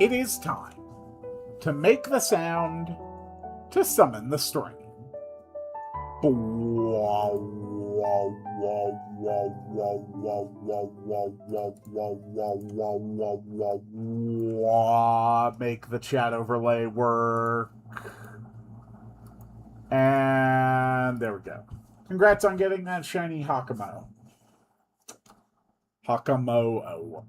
It is time to make the sound to summon the string. Make the chat overlay work. And there we go. Congrats on getting that shiny Hakamo. Hakamo-o.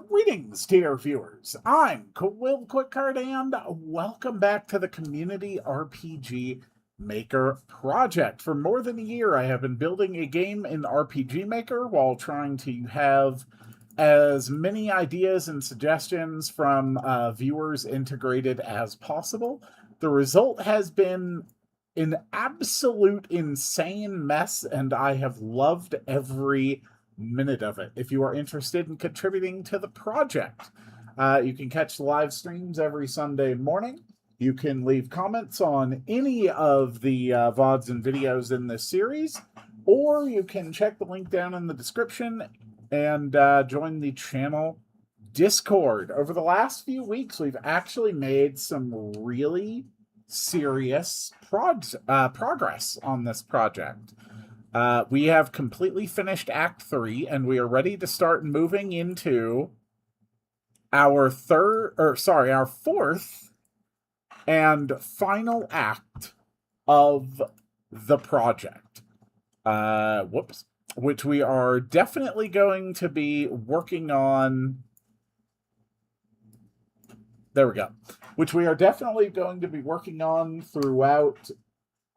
Greetings, dear viewers. I'm Will Quickcard, and welcome back to the Community RPG Maker Project. For more than a year, I have been building a game in RPG Maker while trying to have as many ideas and suggestions from viewers integrated as possible. The result has been an absolute insane mess, and I have loved every minute of it. If you are interested in contributing to the project, you can catch the live streams every Sunday morning. You can leave comments on any of the VODs and videos in this series, or you can check the link down in the description and join the channel Discord. Over the last few weeks, we've actually made some really serious progress on this project. We have completely finished Act 3, and we are ready to start moving into our fourth and final act of the project. Which we are definitely going to be working on. There we go. Which we are definitely going to be working on throughout,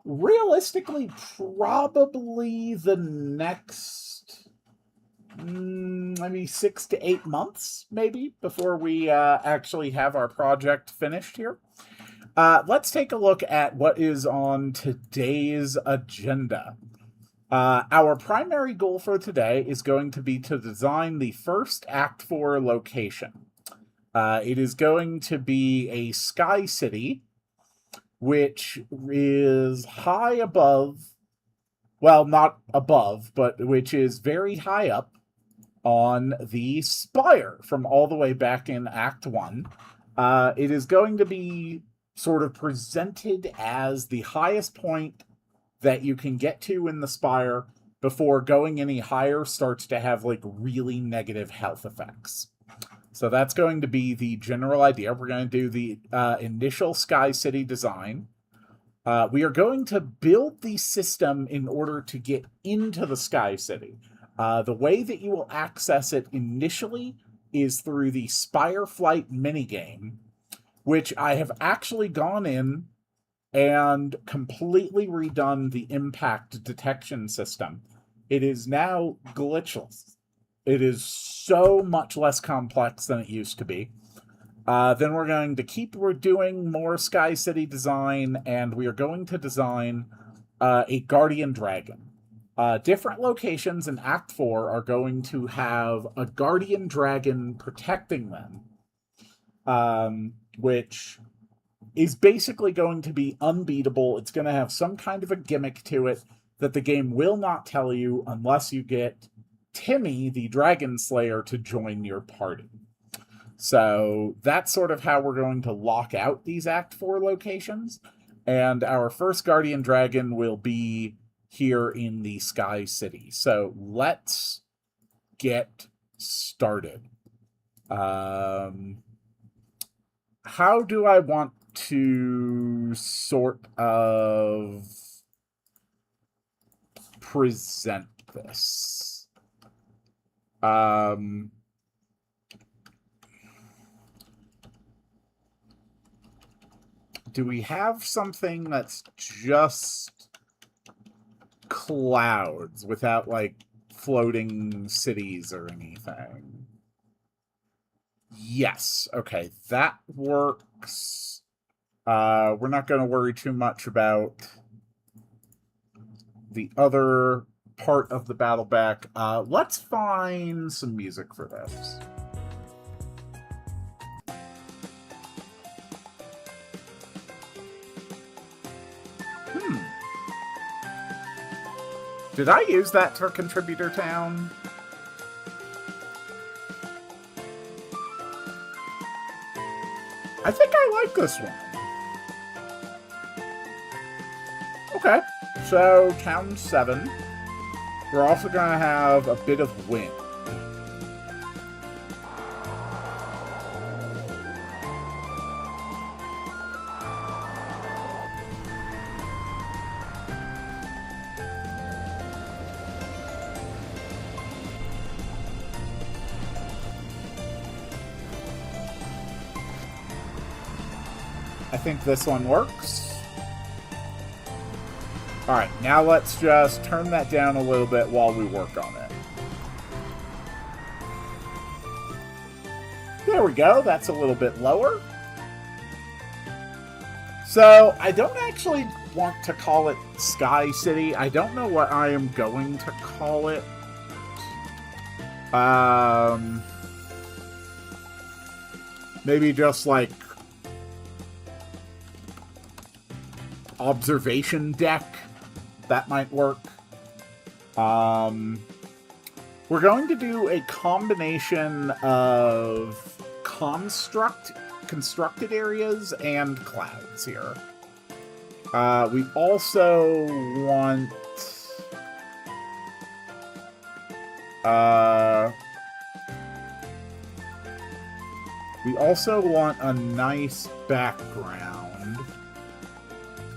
realistically, probably the next maybe 6 to 8 months, maybe, before we actually have our project finished here. Let's take a look at what is on today's agenda. Our primary goal for today is going to be to design the first Act 4 location. It is going to be a sky city, which is high above, well, not above, but which is very high up on the spire from all the way back in Act 1. It is going to be sort of presented as the highest point that you can get to in the spire before going any higher starts to have like really negative health effects. So that's going to be the general idea. We're going to do the initial Sky City design. We are going to build the system in order to get into the Sky City. The way that you will access it initially is through the Spire Flight minigame, which I have actually gone in and completely redone the impact detection system. It is now glitchless. It is so much less complex than it used to be. Then we're going to keep doing more Sky City design, and we are going to design a Guardian Dragon. Different locations in Act 4 are going to have a Guardian Dragon protecting them, which is basically going to be unbeatable. It's going to have some kind of a gimmick to it that the game will not tell you unless you get Timmy, the Dragon Slayer, to join your party. So that's sort of how we're going to lock out these Act 4 locations. And our first Guardian Dragon will be here in the Sky City. So let's get started. How do I want to sort of present this? Do we have something that's just clouds without, like, floating cities or anything? Yes. Okay, that works. We're not going to worry too much about the other part of the battle back. Let's find some music for this. Did I use that for Contributor Town? I think I like this one. Okay, so town 7. We're also going to have a bit of wind. I think this one works. Alright, now let's just turn that down a little bit while we work on it. There we go, that's a little bit lower. So, I don't actually want to call it Sky City. I don't know what I am going to call it. Maybe just like observation deck. That might work. We're going to do a combination of constructed areas and clouds here. We also want a nice background.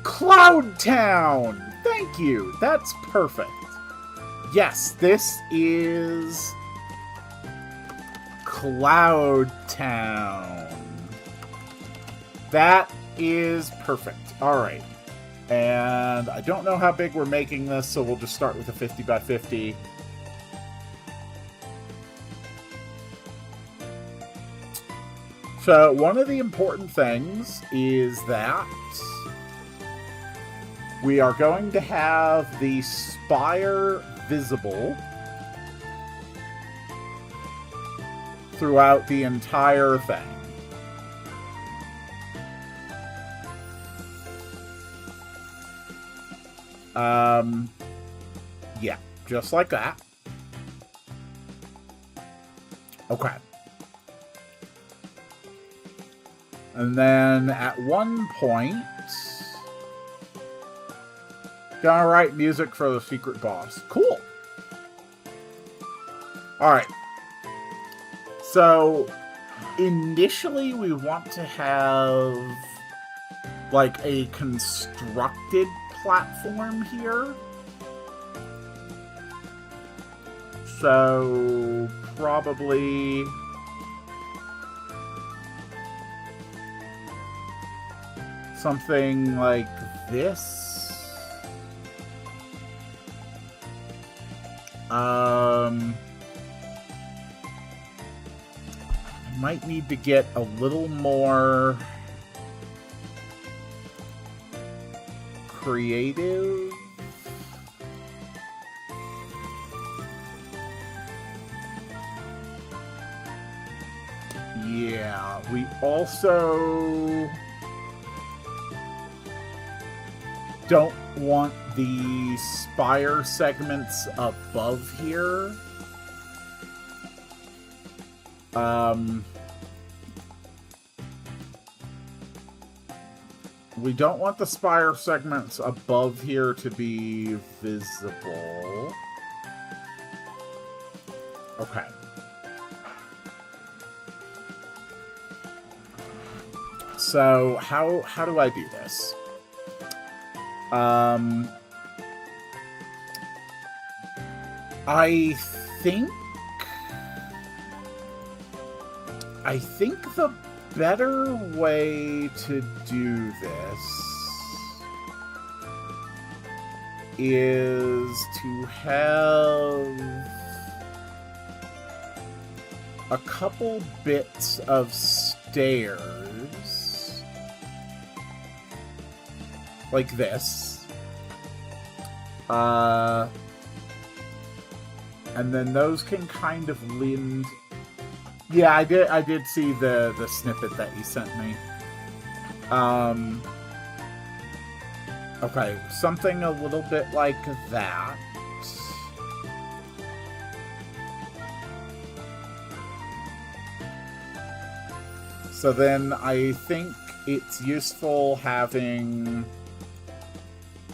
Cloud Town! Thank you! That's perfect. Yes, this is Cloud Town. That is perfect. Alright. And I don't know how big we're making this, so we'll just start with a 50 by 50. So, one of the important things is that we are going to have the spire visible throughout the entire thing. Yeah, just like that. Okay. And then at one point, gonna write music for the secret boss. Cool. Alright. So, initially we want to have like a constructed platform here. So, probably something like this. I might need to get a little more creative. Yeah, we also don't want the spire segments above here. We don't want the spire segments above here to be visible. Okay. So, how do I do this? I think the better way to do this is to have a couple bits of stairs like this. And then those can kind of lend. Yeah, I did see the snippet that you sent me. Okay, something a little bit like that. So then I think it's useful having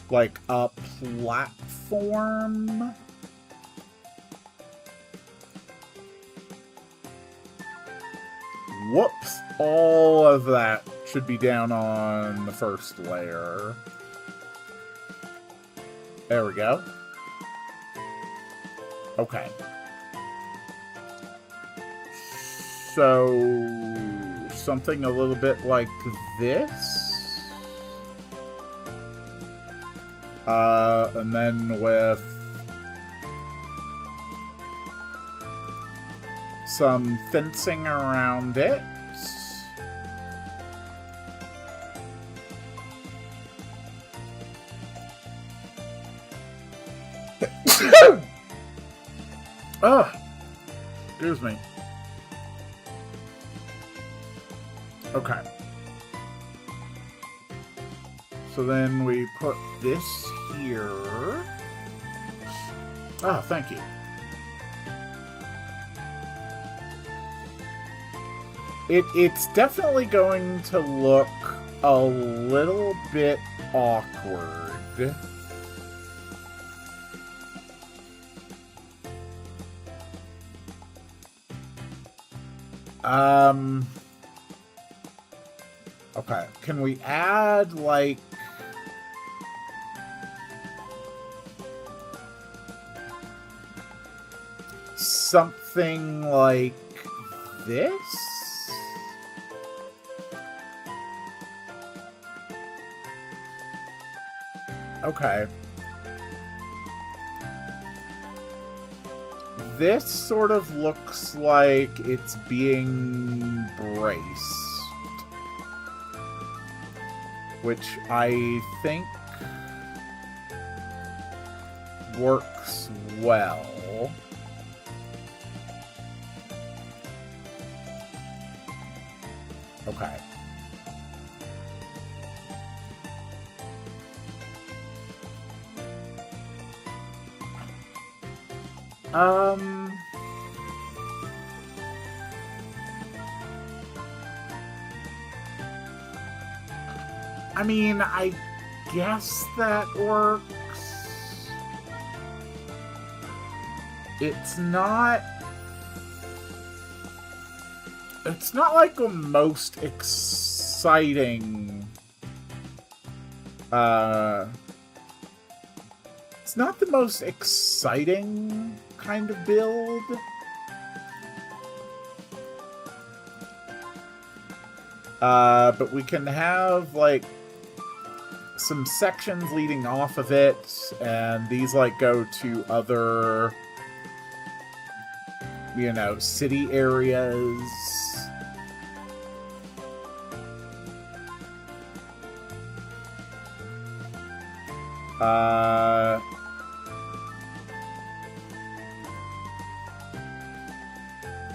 like a platform. Whoops. All of that should be down on the first layer. There we go. Okay. So, something a little bit like this. And then with some fencing around it. Oh, excuse me. Okay. So then we put this here. Ah, thank you. It's definitely going to look a little bit awkward. Okay, can we add, like, something like this? Okay. This sort of looks like it's being braced. Which I think works well. Okay. I mean, I guess that works. It's not like the most exciting, it's not the most exciting kind of build. But we can have, like, some sections leading off of it, and these, like, go to other, you know, city areas.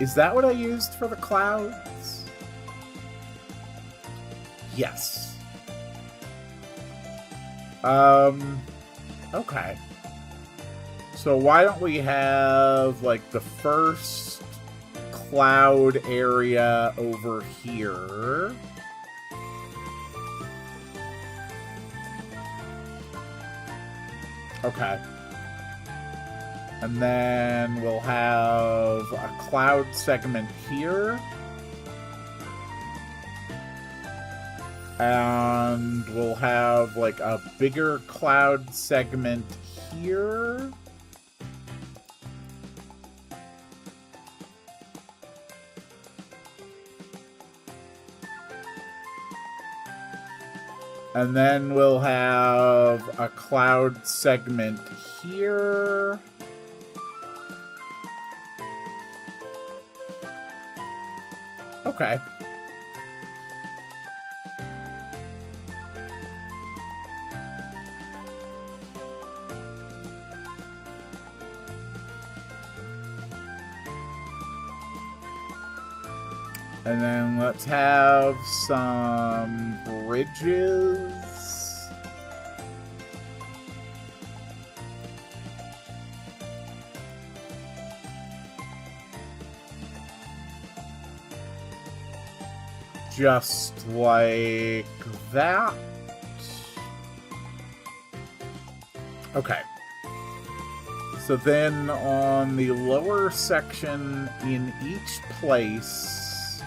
Is that what I used for the clouds? Yes. Okay. So why don't we have, like, the first cloud area over here? Okay. And then we'll have a cloud segment here. And we'll have, like, a bigger cloud segment here. And then we'll have a cloud segment here. Okay. And then let's have some bridges. just like that. Okay. So then on the lower section in each place,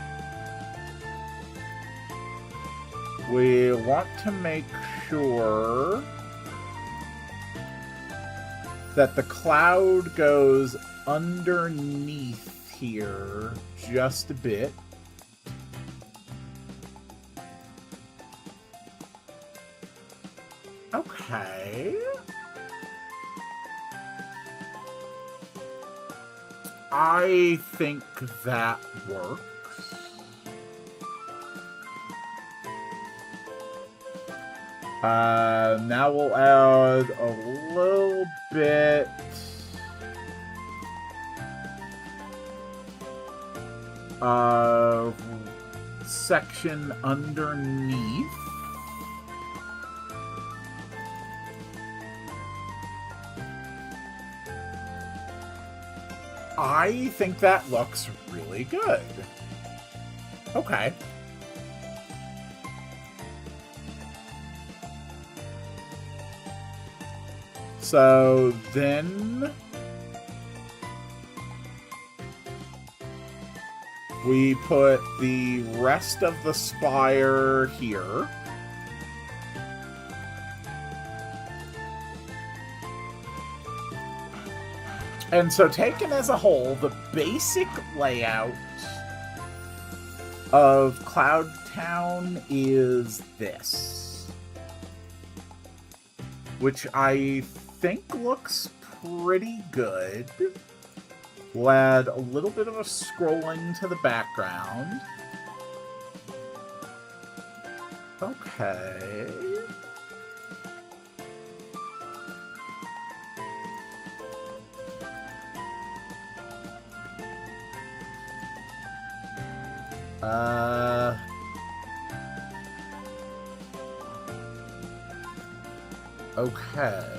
we want to make sure that the cloud goes underneath here just a bit. Okay. I think that works. Now we'll add a little bit of section underneath. I think that looks really good. Okay. So then we put the rest of the spire here. And so taken as a whole, the basic layout of Cloud Town is this, which I think looks pretty good. We'll add a little bit of a scrolling to the background. Okay. Okay.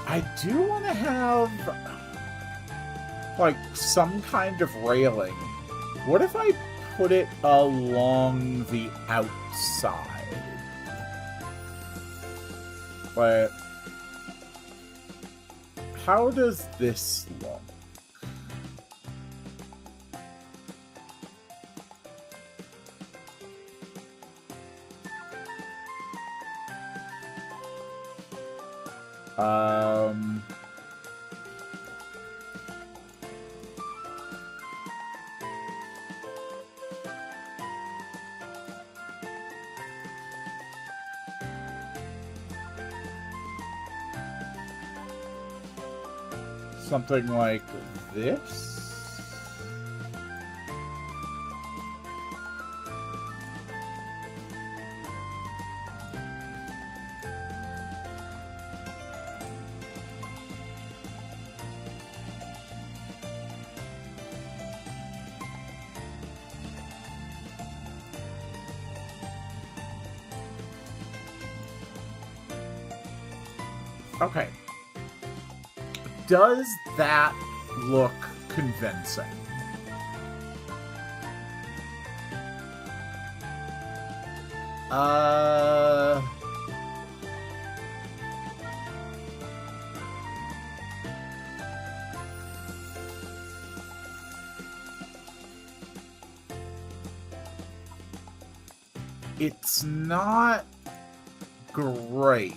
I do want to have, like, some kind of railing. What if I put it along the outside? But how does this look? Something like this? Okay. Does that look convincing? It's not great.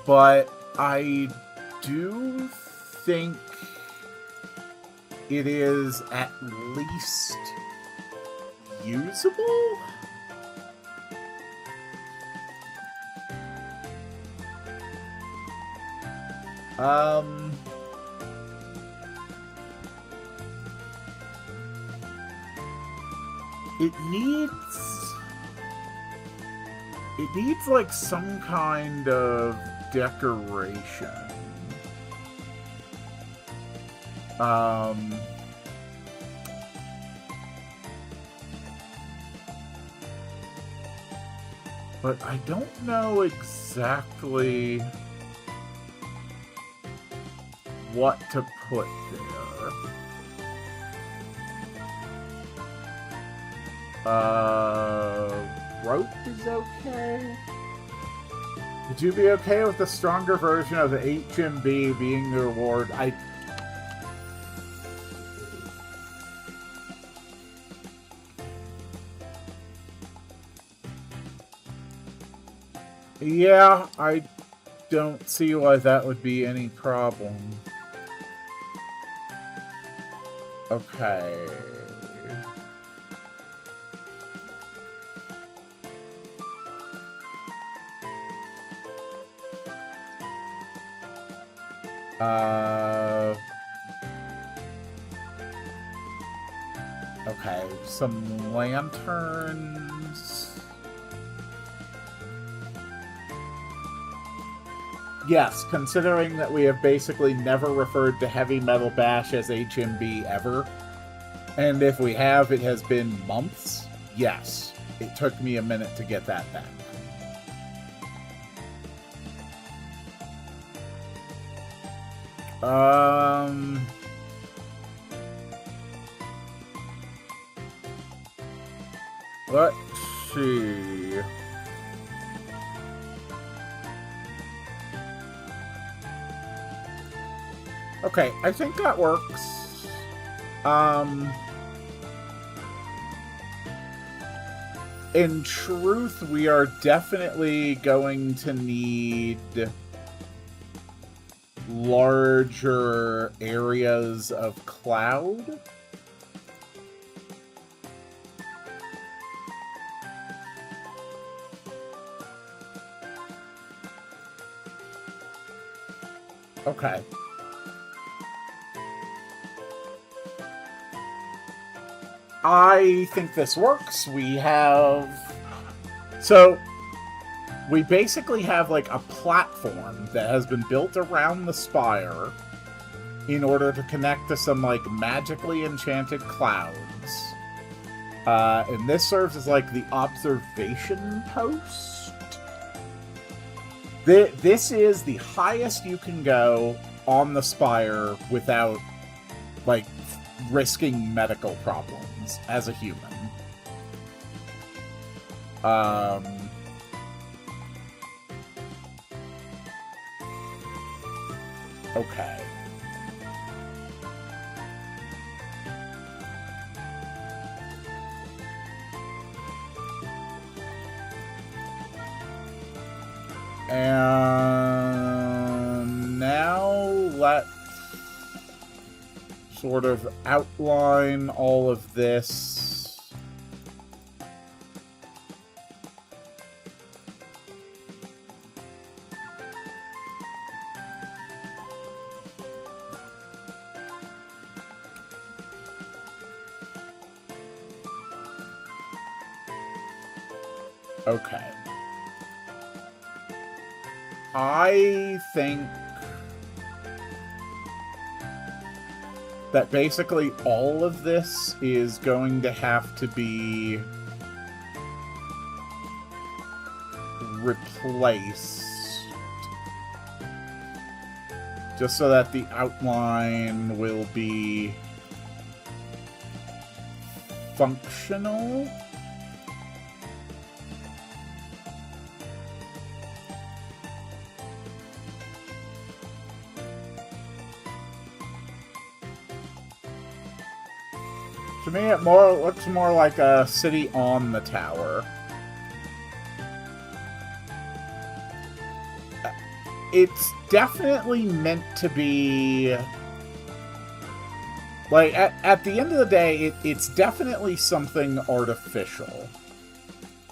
But I do think it is at least usable? It needs like some kind of decoration. But I don't know exactly what to put there. Rope is okay. Would you be okay with the stronger version of the HMB being the reward? Yeah, I don't see why that would be any problem. Okay. Okay, some lanterns. Yes, considering that we have basically never referred to Heavy Metal Bash as HMB ever, and if we have, it has been months, yes, it took me a minute to get that back. Let's see. Okay, I think that works. In truth, we are definitely going to need larger areas of cloud. Okay. I think this works. We basically have like a platform that has been built around the spire in order to connect to some like magically enchanted clouds. And this serves as like the observation post. This is the highest you can go on the spire without like risking medical problems as a human. Okay. And now let's sort of outline all of this. Okay. I think that basically all of this is going to have to be replaced just so that the outline will be functional. To me, it looks more like a city on the tower. It's definitely meant to be... Like, at the end of the day, it's definitely something artificial.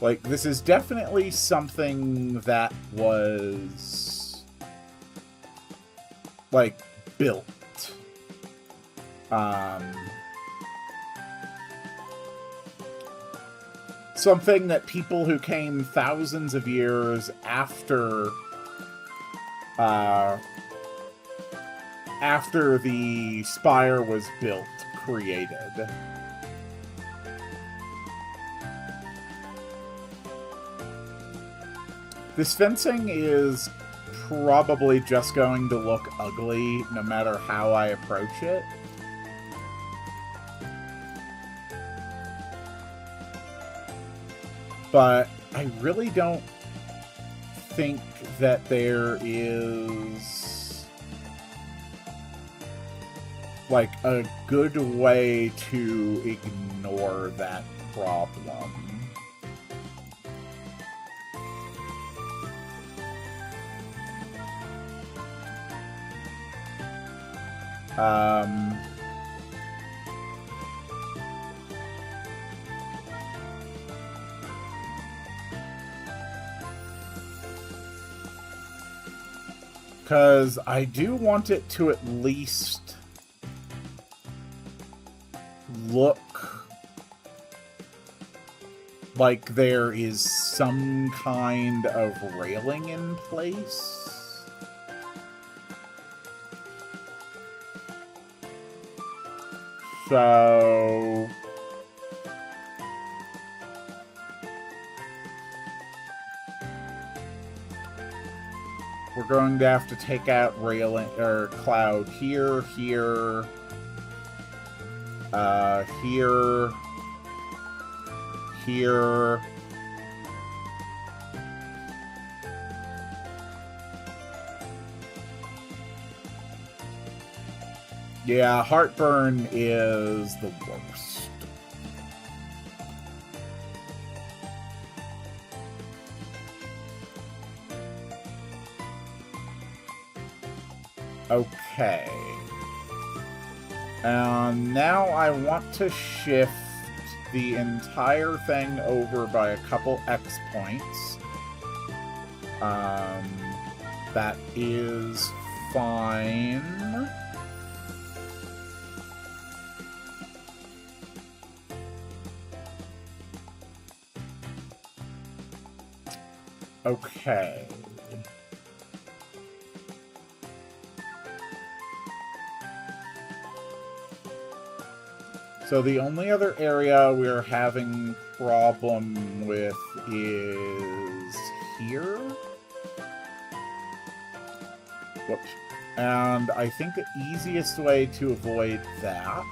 Like, this is definitely something that was... like, built. something that people who came thousands of years after the spire was built created. This fencing is probably just going to look ugly no matter how I approach it. But I really don't think that there is like a good way to ignore that problem. Because I do want it to at least look like there is some kind of railing in place. So we're going to have to take out railing or cloud here, here, here, here. Yeah, heartburn is the worst. Okay. And now I want to shift the entire thing over by a couple X points. That is fine. Okay. So the only other area we're having problem with is here. Whoops. And I think the easiest way to avoid that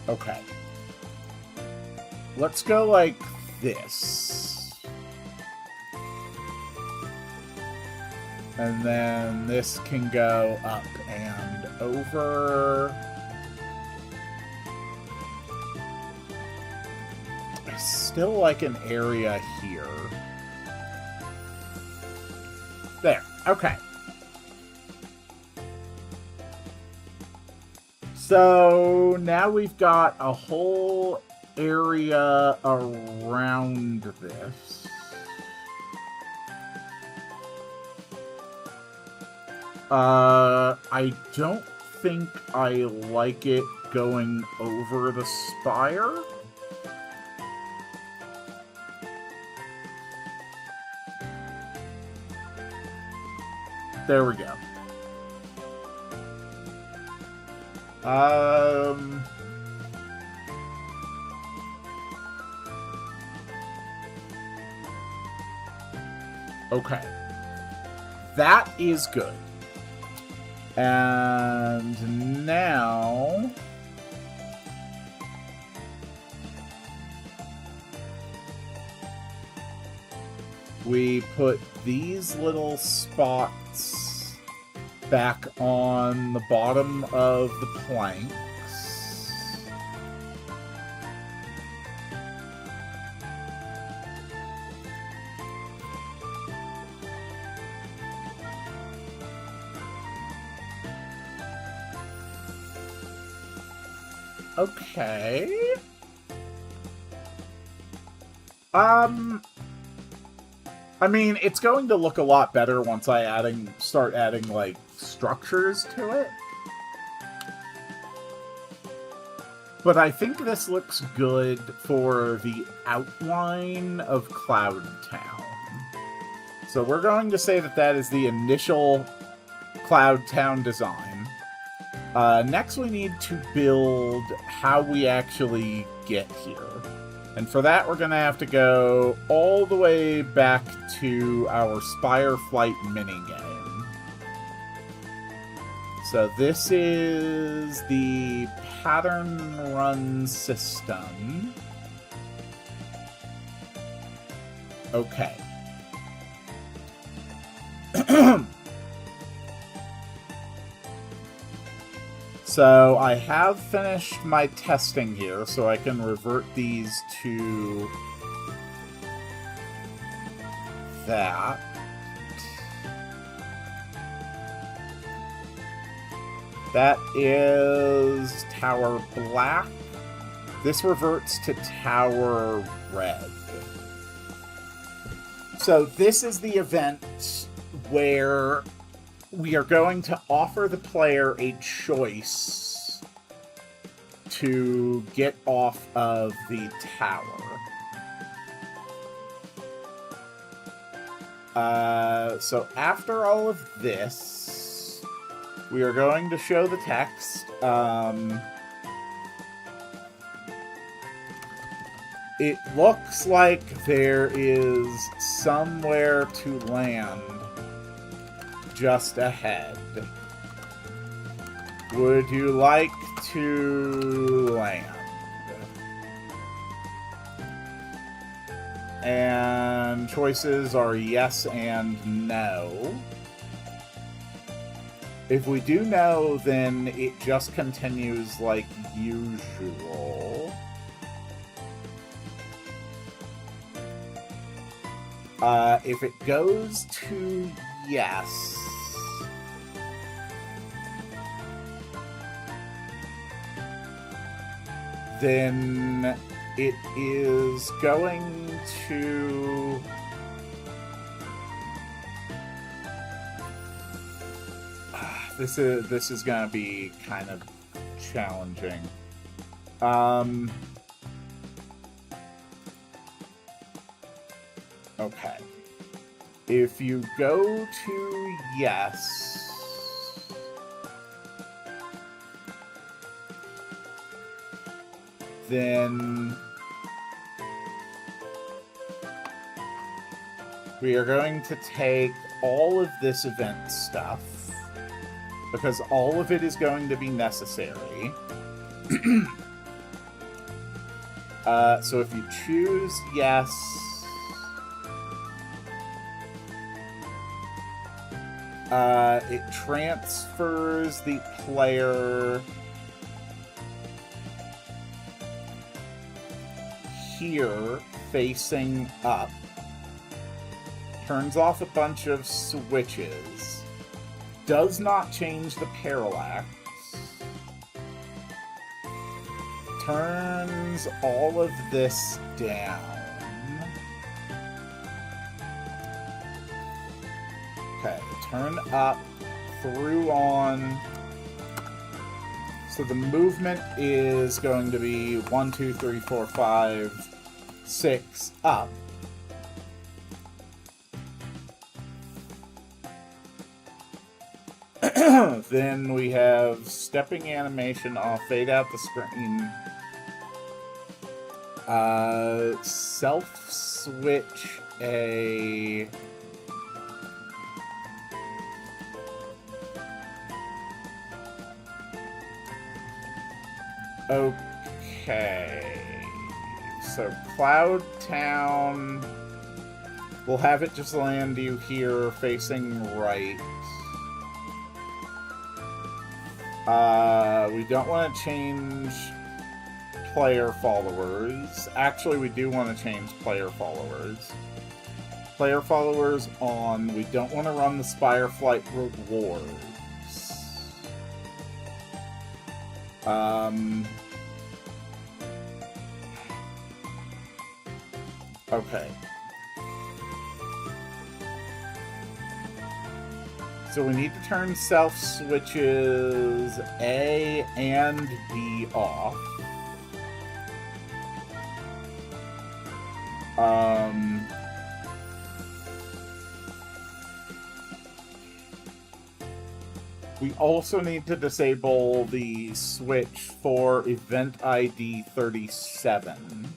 okay. Let's go like this. And then this can go up and over. I still like an area here. There. Okay. So now we've got a whole area around this. I don't think I like it going over the spire. There we go. Okay. That is good. And now we put these little spots back on the bottom of the planks. Okay. I mean, it's going to look a lot better once I start adding, like, structures to it. But I think this looks good for the outline of Cloud Town. So we're going to say that that is the initial Cloud Town design. Next we need to build how we actually get here. And for that, we're going to have to go all the way back to our Spire Flight minigame. So this is the pattern run system. Okay. So I have finished my testing here, so I can revert these to that. That is Tower Black. This reverts to Tower Red. So this is the event where we are going to offer the player a choice to get off of the tower. So after all of this, we are going to show the text. It looks like there is somewhere to land just ahead. Would you like to land? And choices are yes and no. If we do no, then it just continues like usual. If it goes to yes, then it is going to this is gonna be kind of challenging. Okay. If you go to yes, then we are going to take all of this event stuff, because all of it is going to be necessary. So if you choose yes, it transfers the player here facing up, turns off a bunch of switches, does not change the parallax, turns all of this down. Okay, turn up, through on. So the movement is going to be 1, 2, 3, 4, 5, 6, up. Then we have stepping animation off, fade out the screen. Self-switch a... Okay. So Cloud Town, we'll have it just land you here facing right. We don't want to change player followers. Actually, we do want to change player followers. Player followers on. We don't want to run the Spire Flight rewards. Okay. So we need to turn self switches A and B off. We also need to disable the switch for event ID 37.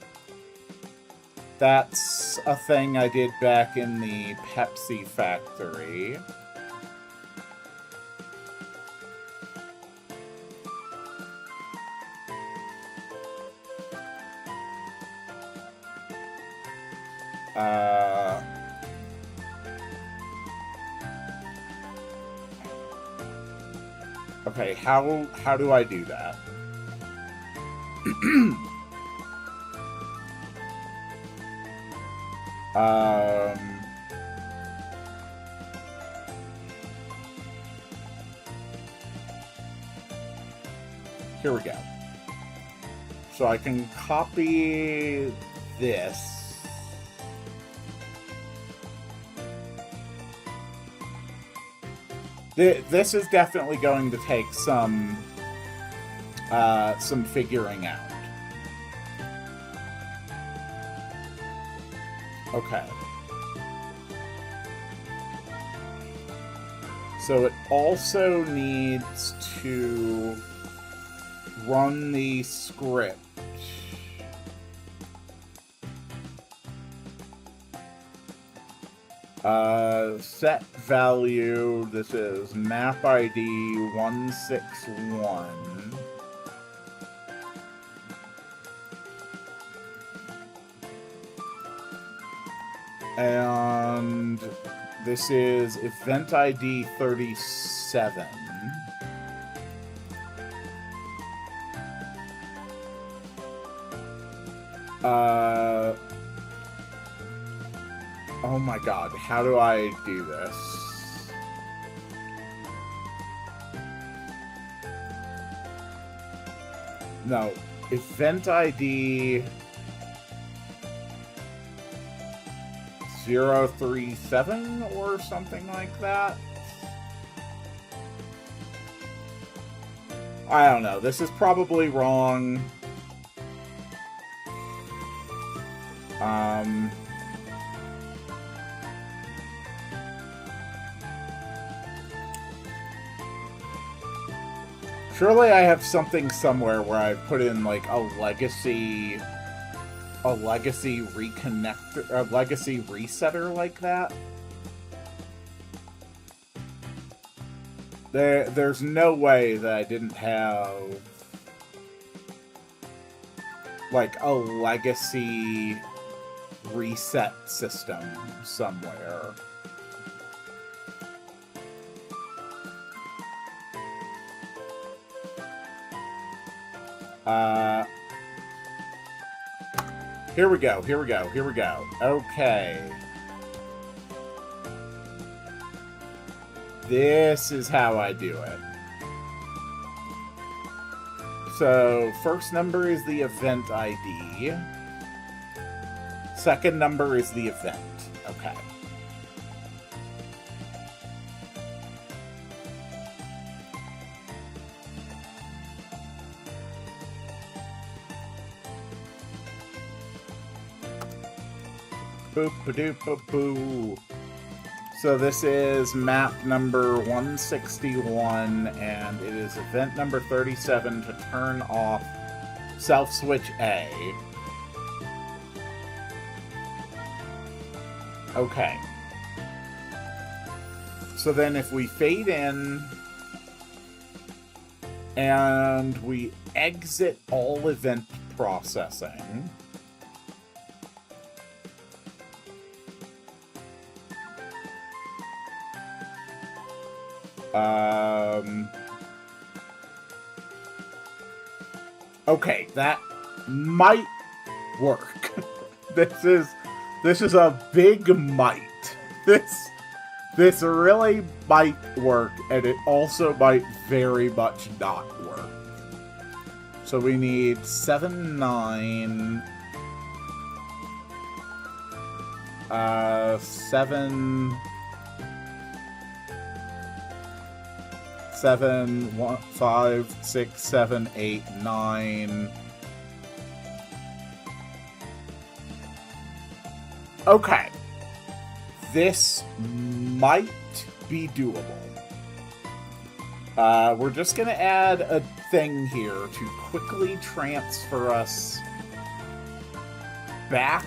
That's a thing I did back in the Pepsi factory. Okay, how do I do that? Here we go. So I can copy this. This is definitely going to take some figuring out. Okay. So it also needs to run the script. Set value, this is map ID 161. And this is event ID 37. Oh my god, how do I do this? No, event ID 037 or something like that? I don't know, this is probably wrong. Surely I have something somewhere where I put in like a legacy reconnector, a legacy resetter like that. There's no way that I didn't have like a legacy reset system somewhere. Here we go, here we go, here we go. Okay. This is how I do it. So, first number is the event ID. Second number is the event. Okay. Boop-a-doop-a-boo. So this is map number 161, and it is event number 37 to turn off self-switch A. Okay. So then if we fade in, and we exit all event processing, okay, that might work. This is a big might. This really might work, and it also might very much not work. So we need 7, 9, 7, 7, 1, 5, 6, 7, 8, 9. Okay. This might be doable. We're just going to add a thing here to quickly transfer us back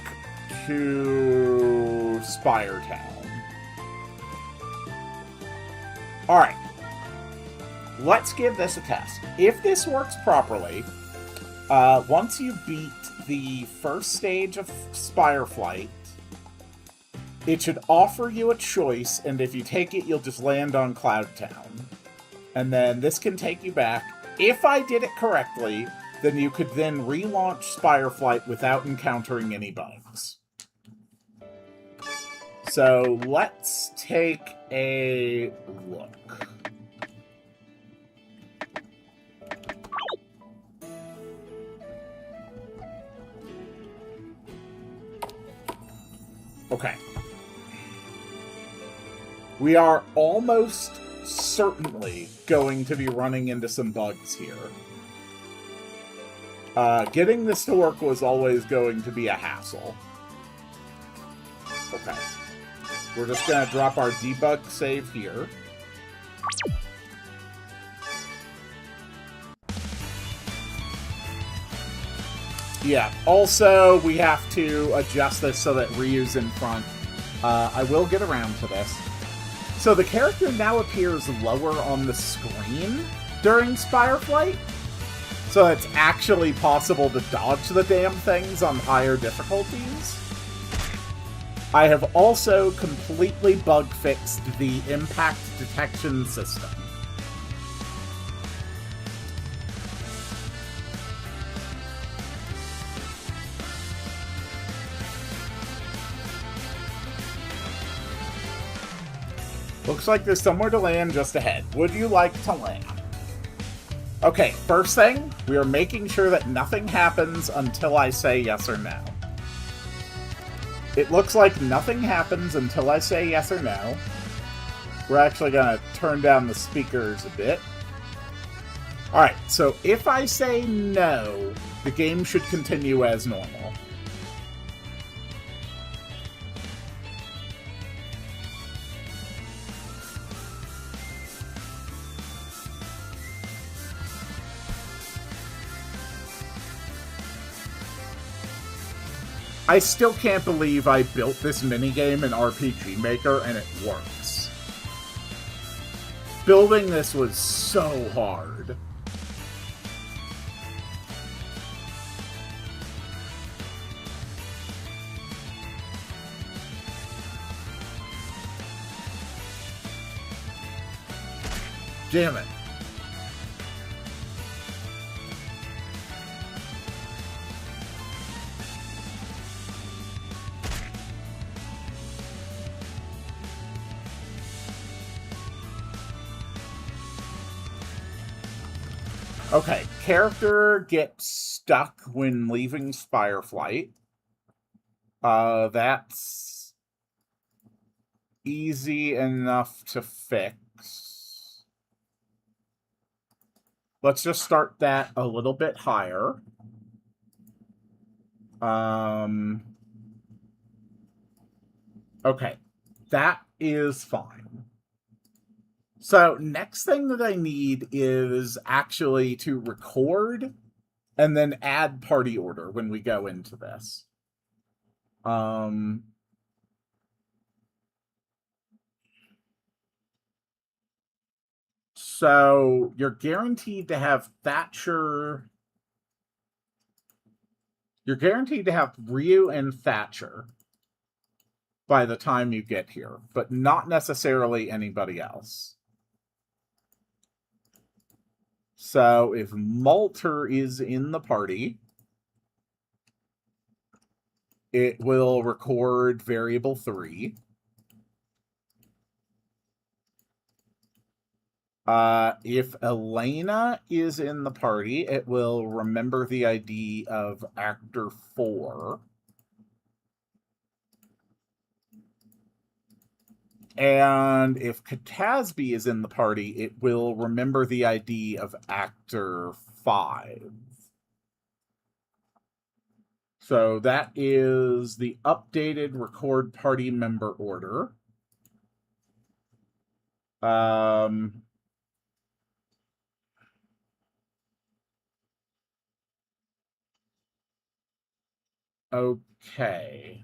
to Spire Town. Alright. Let's give this a test. If this works properly, once you beat the first stage of Spire Flight, it should offer you a choice, and if you take it, you'll just land on Cloud Town. And then this can take you back. If I did it correctly, then you could then relaunch Spire Flight without encountering any bugs. So let's take a look. Okay. We are almost certainly going to be running into some bugs here. Getting this to work was always going to be a hassle. Okay. We're just going to drop our debug save here. Yeah, also we have to adjust this so that Ryu's in front. I will get around to this. So the character now appears lower on the screen during Spire Flight. So it's actually possible to dodge the damn things on higher difficulties. I have also completely bug-fixed the impact detection system. Looks like there's somewhere to land just ahead. Would you like to land? Okay, first thing, we are making sure that nothing happens until I say yes or no. It looks like nothing happens until I say yes or no. We're actually going to turn down the speakers a bit. Alright, so if I say no, the game should continue as normal. I still can't believe I built this minigame in RPG Maker and it works. Building this was so hard. Damn it. Okay, character gets stuck when leaving Spire Flight. That's easy enough to fix. Let's just start that a little bit higher. Okay, that is fine. So next thing that I need is actually to record and then add party order when we go into this. So you're guaranteed to have Thatcher. You're guaranteed to have Ryu and Thatcher by the time you get here, but not necessarily anybody else. So if Malter is in the party, it will record variable 3. If Elena is in the party, it will remember the ID of actor 4. And if Katasby is in the party, it will remember the ID of actor 5. So that is the updated record party member order. Okay.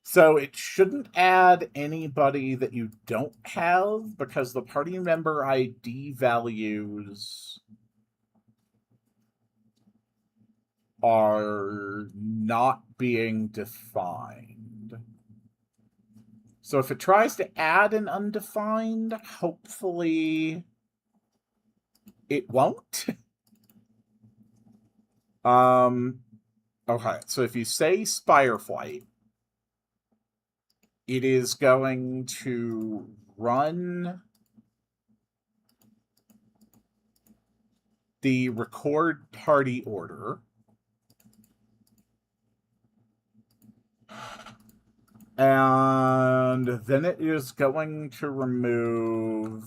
So it shouldn't add anybody that you don't have because the party member ID values are not being defined. So if it tries to add an undefined, hopefully it won't. Okay, so if you say Spireflight, it is going to run the record party order. And then it is going to remove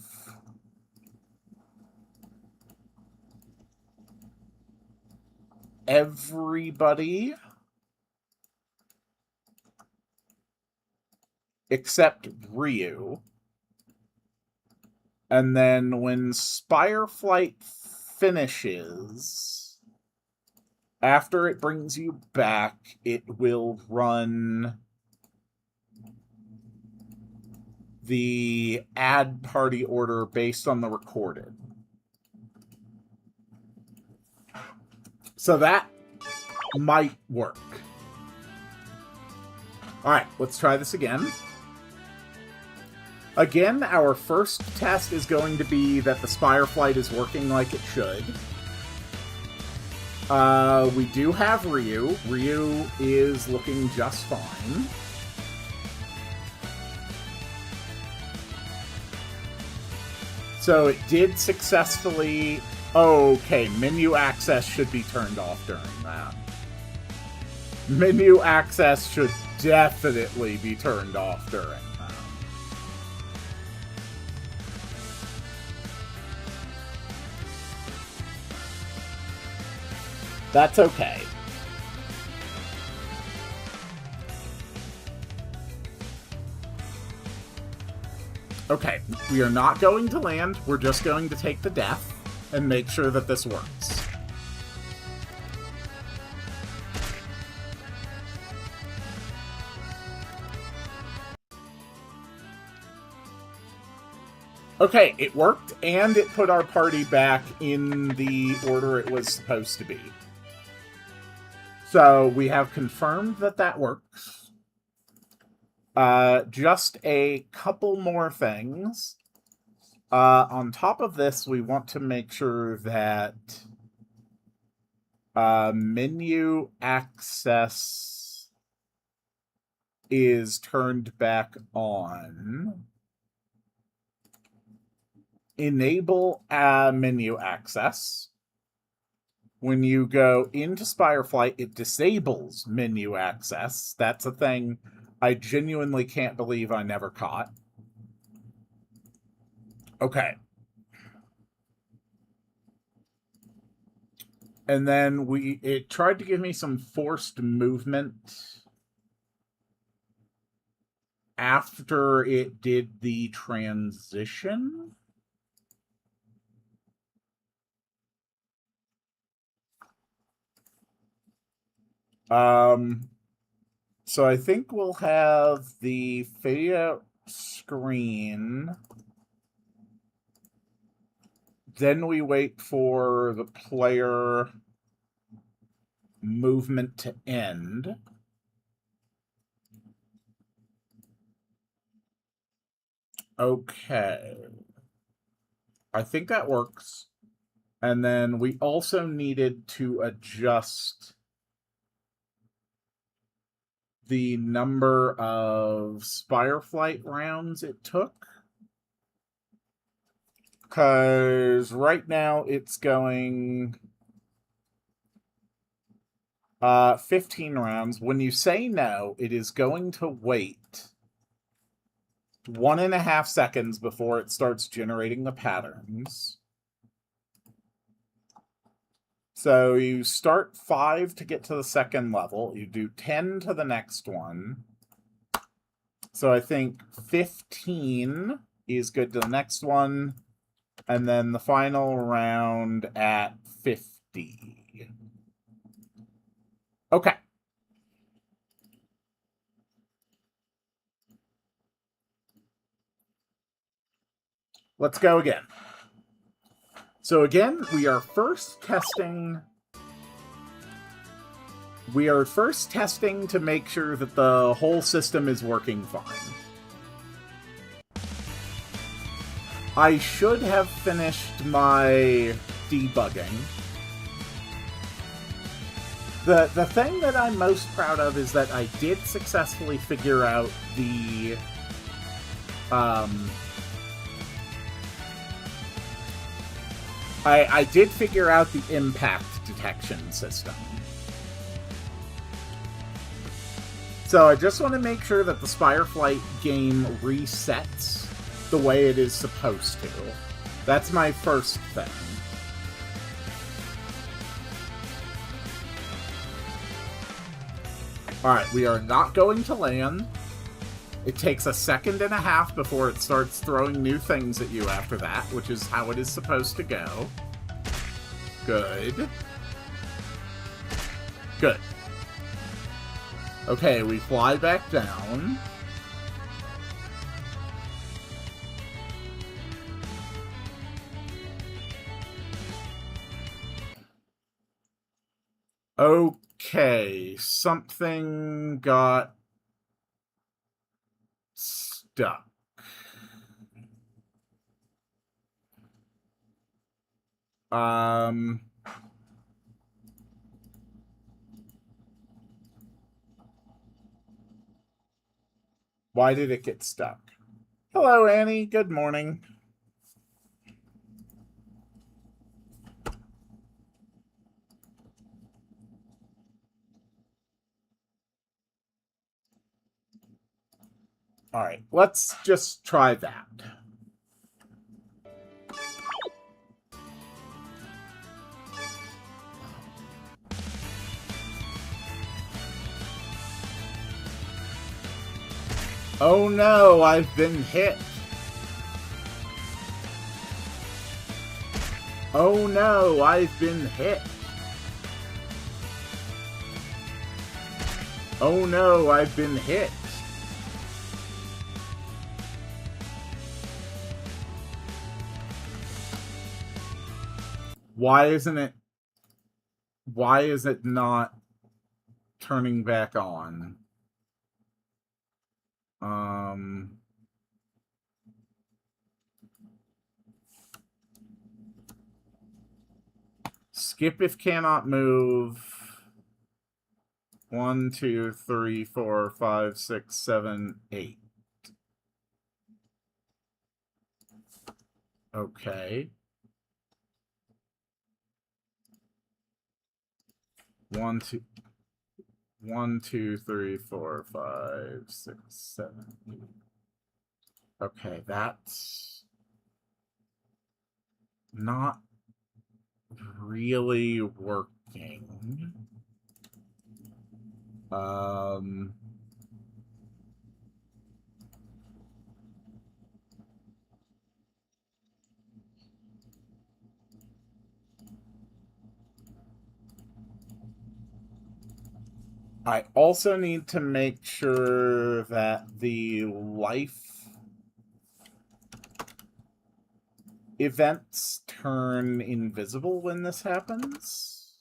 everybody except Ryu. And then when Spireflight finishes, after it brings you back, it will run the add party order based on the recorded. So that might work. All right, let's try this again. Again, our first test is going to be that the Spireflight is working like it should. We do have Ryu. Ryu is looking just fine. So it did successfully... Okay, menu access should be turned off during that. Menu access should definitely be turned off during that. That's okay. Okay, we are not going to land. We're just going to take the death and make sure that this works. Okay, it worked, and it put our party back in the order it was supposed to be. So we have confirmed that that works. Just a couple more things. On top of this, we want to make sure that menu access is turned back on. Enable menu access. When you go into Spireflight, it disables menu access. That's a thing I genuinely can't believe I never caught. Okay. And then it tried to give me some forced movement after it did the transition. So I think we'll have the video screen. Then we wait for the player movement to end. Okay. I think that works. And then we also needed to adjust the number of Spireflight rounds it took. Because right now it's going... 15 rounds. When you say no, it is going to wait 1.5 seconds before it starts generating the patterns. So you start 5 to get to the second level. You do 10 to the next one. So I think 15 is good to the next one. And then the final round at 50. Okay. Let's go again. So again, we are first testing to make sure that the whole system is working fine. I should have finished my debugging. The thing that I'm most proud of is that I did successfully figure out the I did figure out the impact detection system. So I just want to make sure that the Spireflight game resets the way it is supposed to. That's my first thing. Alright, we are not going to land. It takes 1.5 seconds before it starts throwing new things at you after that, which is how it is supposed to go. Good. Good. Okay, we fly back down. Okay, something got stuck. Why did it get stuck? Hello, Annie. Good morning. All right, let's just try that. Oh no, I've been hit. Oh no, I've been hit. Oh no, I've been hit. Why is it not turning back on? Skip if cannot move. 1, 2, 3, 4, 5, 6, 7, 8. Okay. 1, 2, 1, 2, 3, 4, 5, 6, 7, 8. Okay, that's not really working. I also need to make sure that the life events turn invisible when this happens.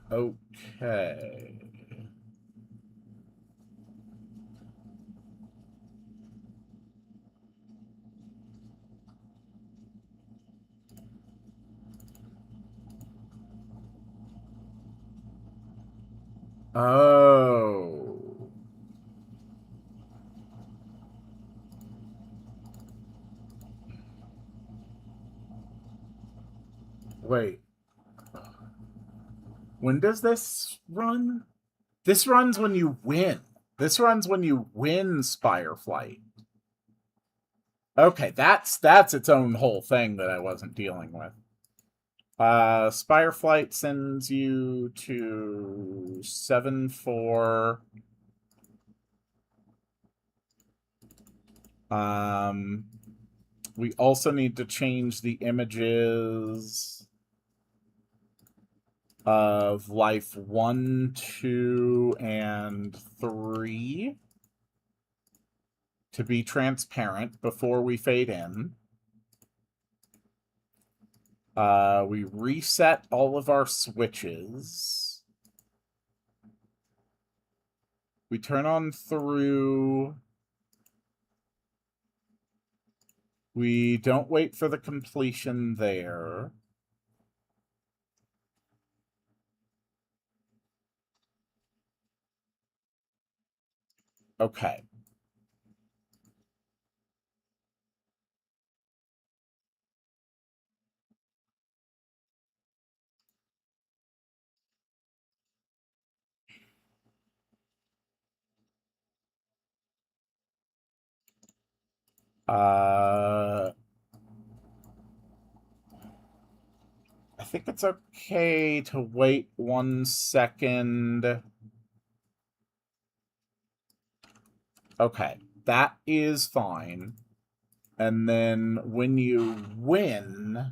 Okay. Oh. Wait. When does this run? This runs when you win. This runs when you win Spire Flight. Okay, that's its own whole thing that I wasn't dealing with. Spire Flight sends you to 7-4. We also need to change the images of life 1, 2, and 3 to be transparent before we fade in. We reset all of our switches. We turn on through. We don't wait for the completion there. Okay. I think it's okay to wait 1 second. Okay, that is fine. And then when you win,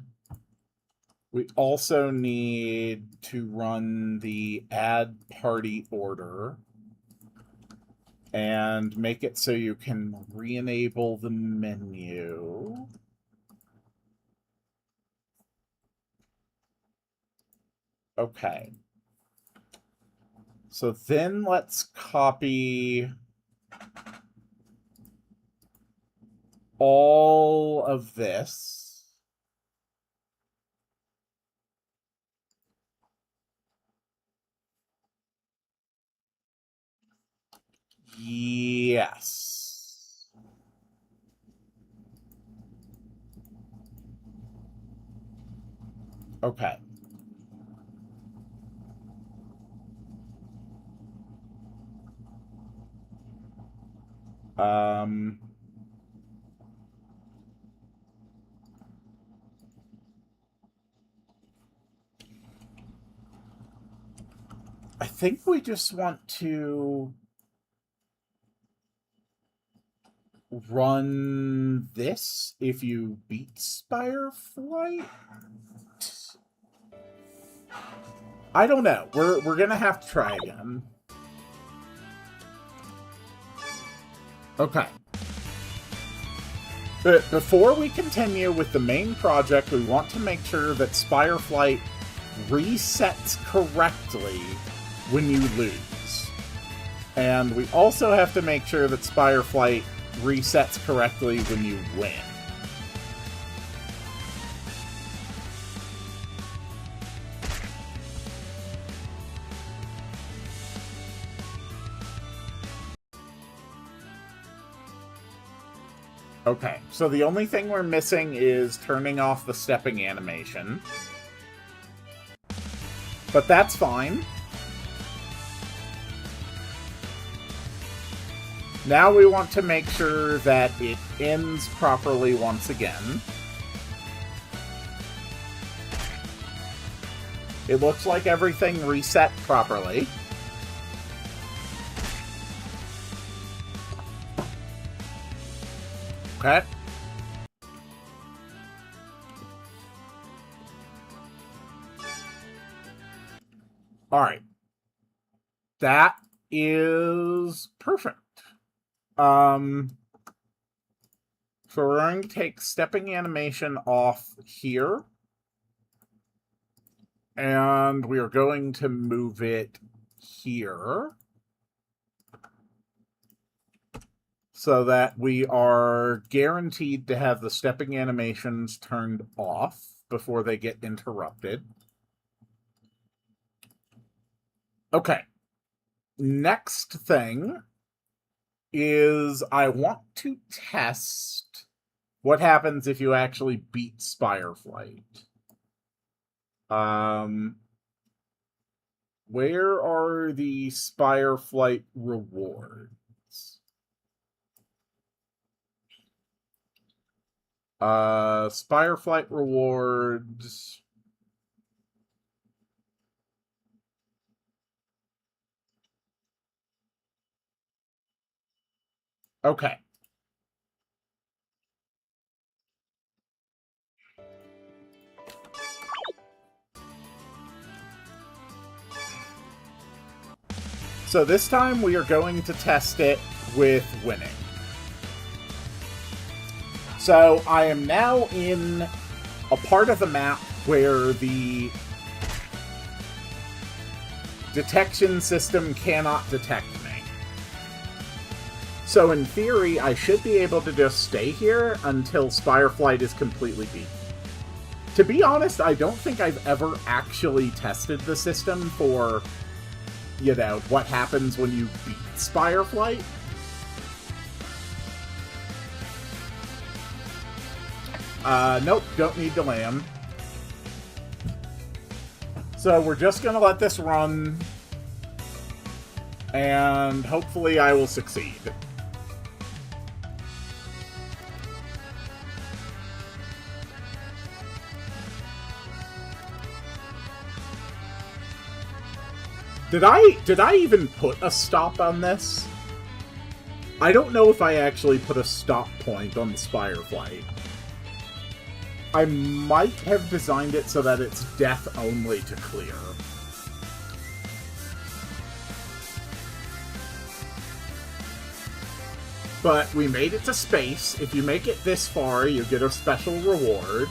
we also need to run the add party order and make it so you can re-enable the menu. Okay. So then let's copy all of this. Yes. Okay. I think we just want to run this if you beat Spire Flight. I don't know. We're gonna have to try again. Okay. But before we continue with the main project, we want to make sure that Spire Flight resets correctly when you lose. And we also have to make sure that Spire Flight resets correctly when you win. Okay, so the only thing we're missing is turning off the stepping animation. But that's fine. Now we want to make sure that it ends properly once again. It looks like everything reset properly. Okay. All right. That is perfect. So we're going to take stepping animation off here. And we are going to move it here. So that we are guaranteed to have the stepping animations turned off before they get interrupted. Okay. Next thing is I want to test what happens if you actually beat Spire Flight. Where are the Spire Flight rewards? Spire Flight rewards. Okay. So this time we are going to test it with winning. So I am now in a part of the map where the detection system cannot detect me. So in theory, I should be able to just stay here until Spire Flight is completely beaten. To be honest, I don't think I've ever actually tested the system for, you know, what happens when you beat Spire Flight. Nope, don't need to land. So we're just gonna let this run, and hopefully I will succeed. Did I even put a stop on this? I don't know if I actually put a stop point on the Spire Flight. I might have designed it so that it's death only to clear. But we made it to space. If you make it this far, you get a special reward.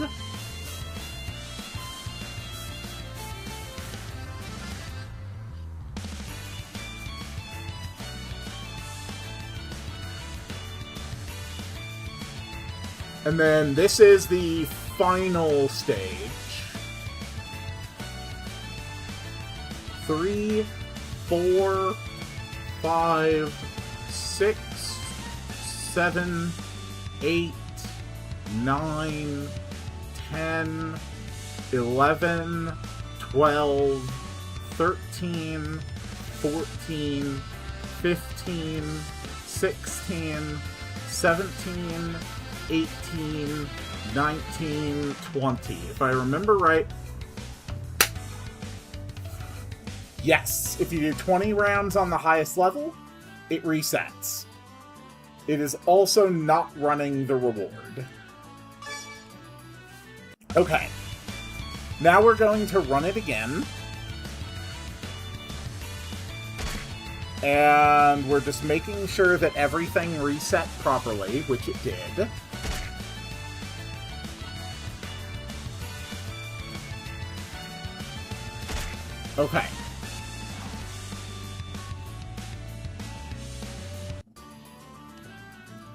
And then this is the final stage. 3, 4, 5, 6, 7, 8, 9, 10, 11, 12, 13, 14, 15, 16, 17, 18, 19, 20. If I remember right. Yes, if you do 20 rounds on the highest level, it resets. It is also not running the reward. Okay. Now we're going to run it again. And we're just making sure that everything reset properly, which it did. Okay.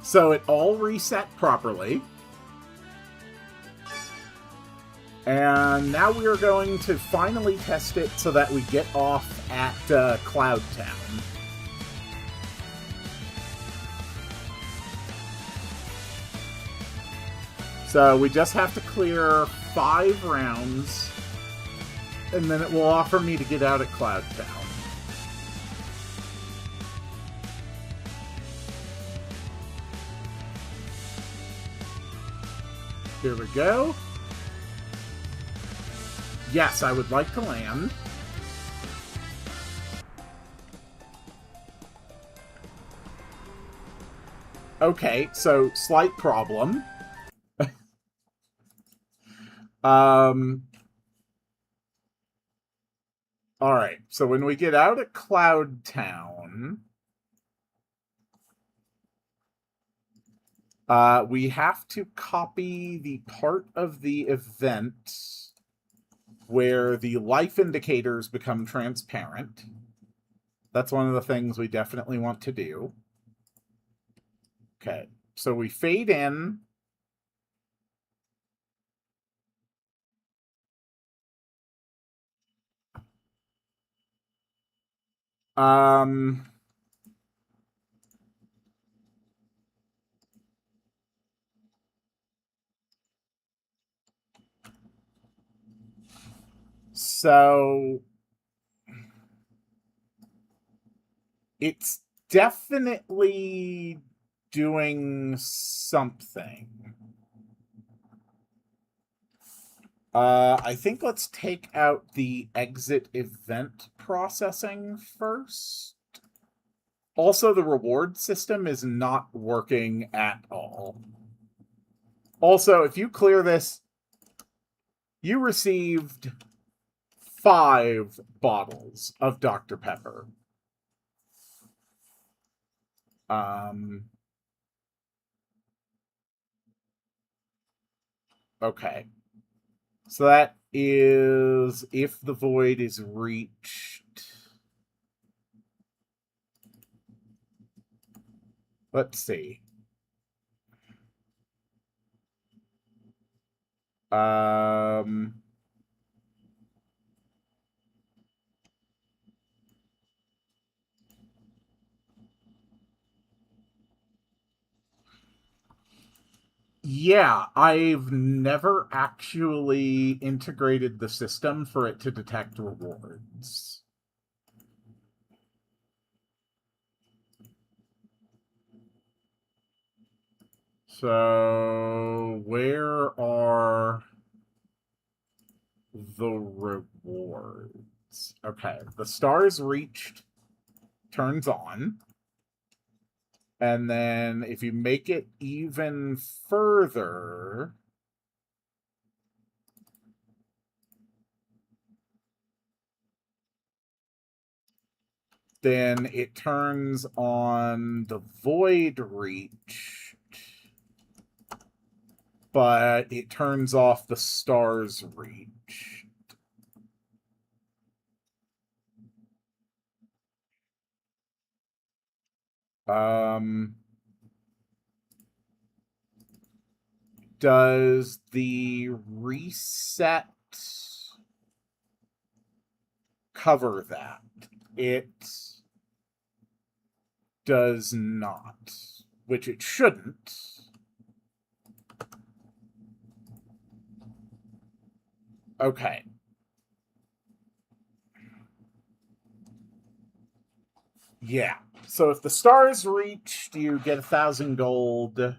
So it all reset properly. And now we are going to finally test it so that we get off at Cloud Town. So we just have to clear 5 rounds, and then it will offer me to get out at Cloud Town. Here we go. Yes, I would like to land. Okay, so slight problem. Alright, so when we get out at Cloud Town, we have to copy the part of the event where the life indicators become transparent. That's one of the things we definitely want to do. Okay, so we fade in. So it's definitely doing something. I think let's take out the exit event processing first. Also, the reward system is not working at all. Also, if you clear this, you received 5 bottles of Dr. Pepper. Okay. So that is if the void is reached. Let's see. Yeah, I've never actually integrated the system for it to detect rewards. So, where are the rewards? Okay, the stars reached turns on. And then if you make it even further, then it turns on the void reach, but it turns off the stars reach. Does the reset cover that? It does not, which it shouldn't. Okay. Yeah. So if the stars reached, you get 1,000 gold.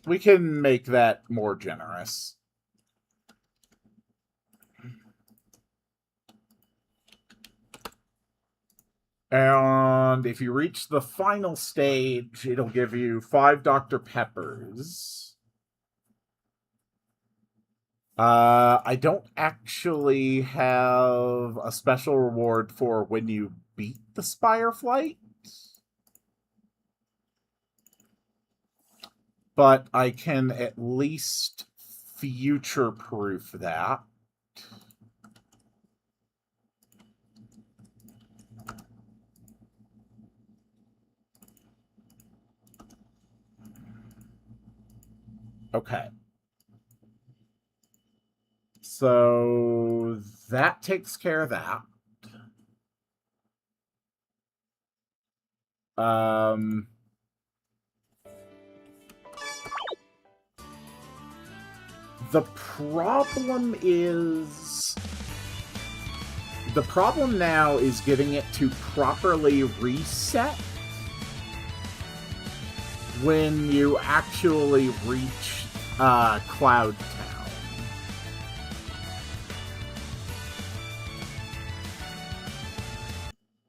We can make that more generous. And if you reach the final stage, it'll give you 5 Dr. Peppers. I don't actually have a special reward for when you beat the Spire Flight. But I can at least future-proof that. Okay. So that takes care of that. The problem now is getting it to properly reset when you actually reach Cloud Town.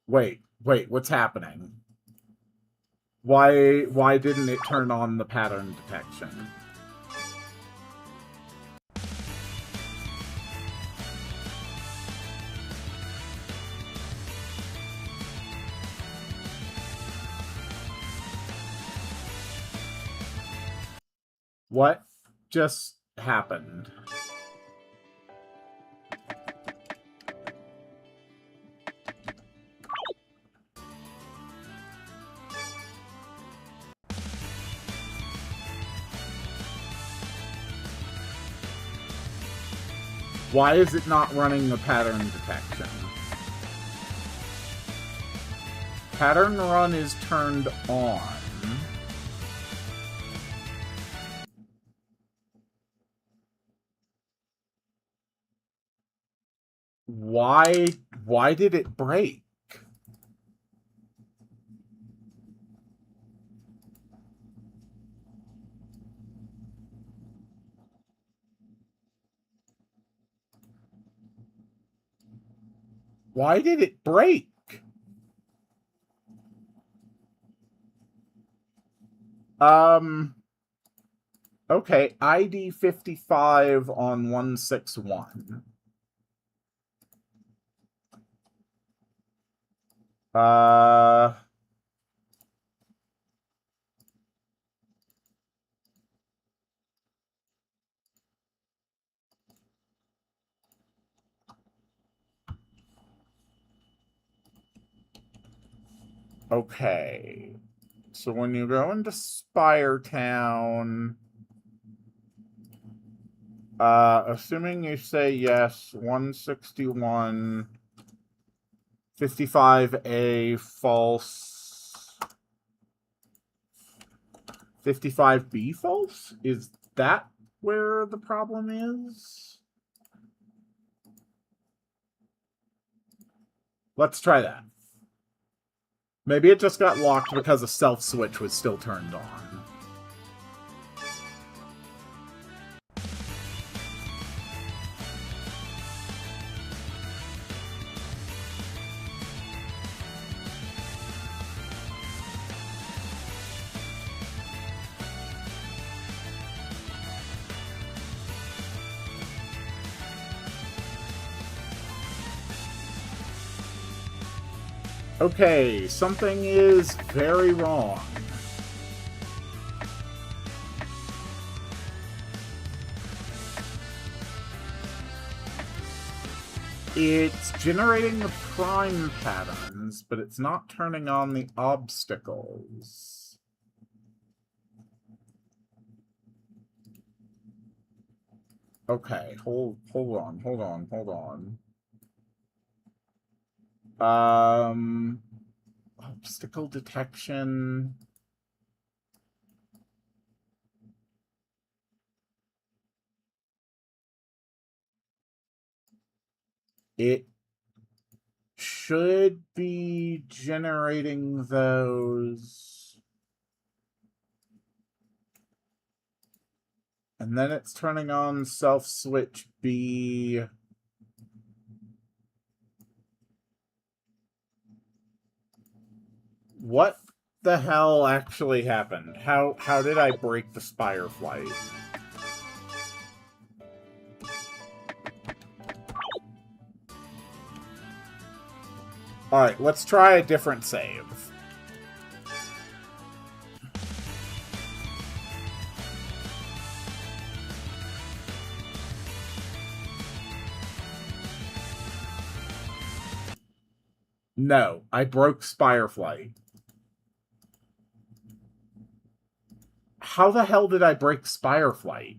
Wait, what's happening? Why didn't it turn on the pattern detection? What just happened? Why is it not running the pattern detection? Pattern run is turned on. Why did it break? Why did it break? Okay, ID 55 on 161. Okay. So when you go into Spire Town, assuming you say yes, 161, 55A false, 55B false? Is that where the problem is? Let's try that. Maybe it just got locked because the self switch was still turned on. Okay, something is very wrong. It's generating the prime patterns, but it's not turning on the obstacles. Okay, hold on. Obstacle detection. It should be generating those. And then it's turning on self-switch B. What the hell actually happened? How did I break the Spire Flight? Alright, let's try a different save. No, I broke Spire Flight. How the hell did I break Spire Flight?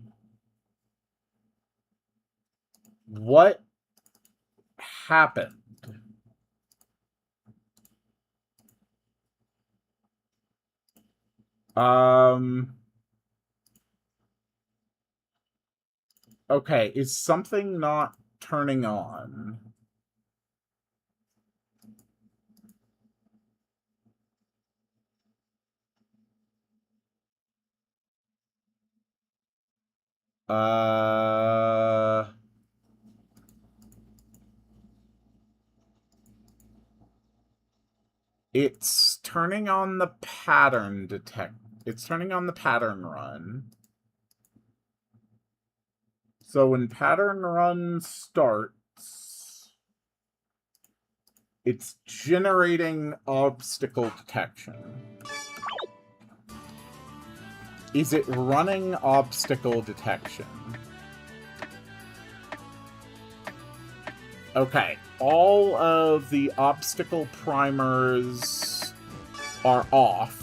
What happened? Okay, is something not turning on? It's turning on the pattern detect. It's turning on the pattern run. So when pattern run starts, it's generating obstacle detection. Is it running obstacle detection? Okay, all of the obstacle primers are off.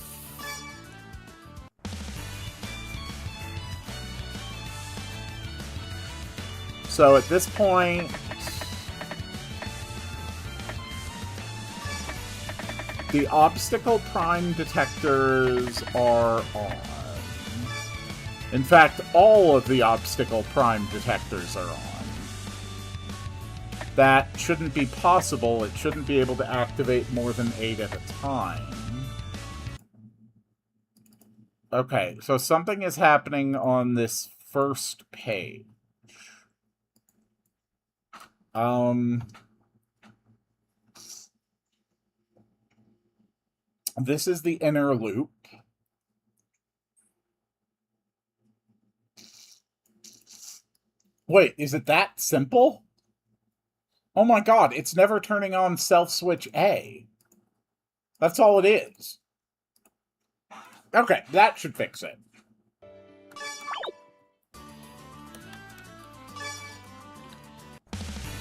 So at this point, the obstacle prime detectors are on. In fact, all of the obstacle prime detectors are on. That shouldn't be possible. It shouldn't be able to activate more than 8 at a time. Okay, so something is happening on this first page. This is the inner loop. Wait, is it that simple? Oh my god, it's never turning on self-switch A. That's all it is. Okay, that should fix it.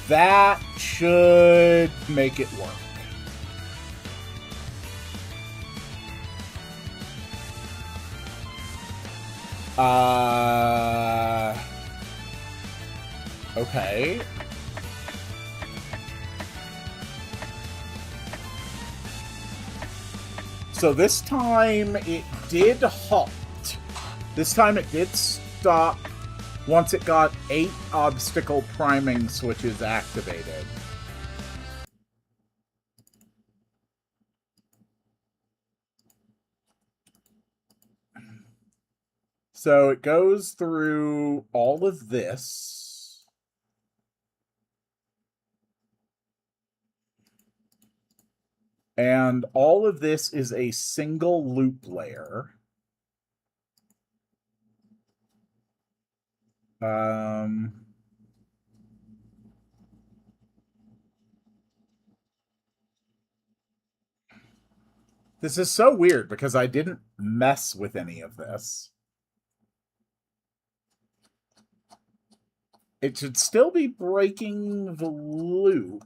That should make it work. Okay. So this time it did halt. This time it did stop once it got 8 obstacle priming switches activated. So it goes through all of this. And all of this is a single loop layer. This is so weird because I didn't mess with any of this. It should still be breaking the loop.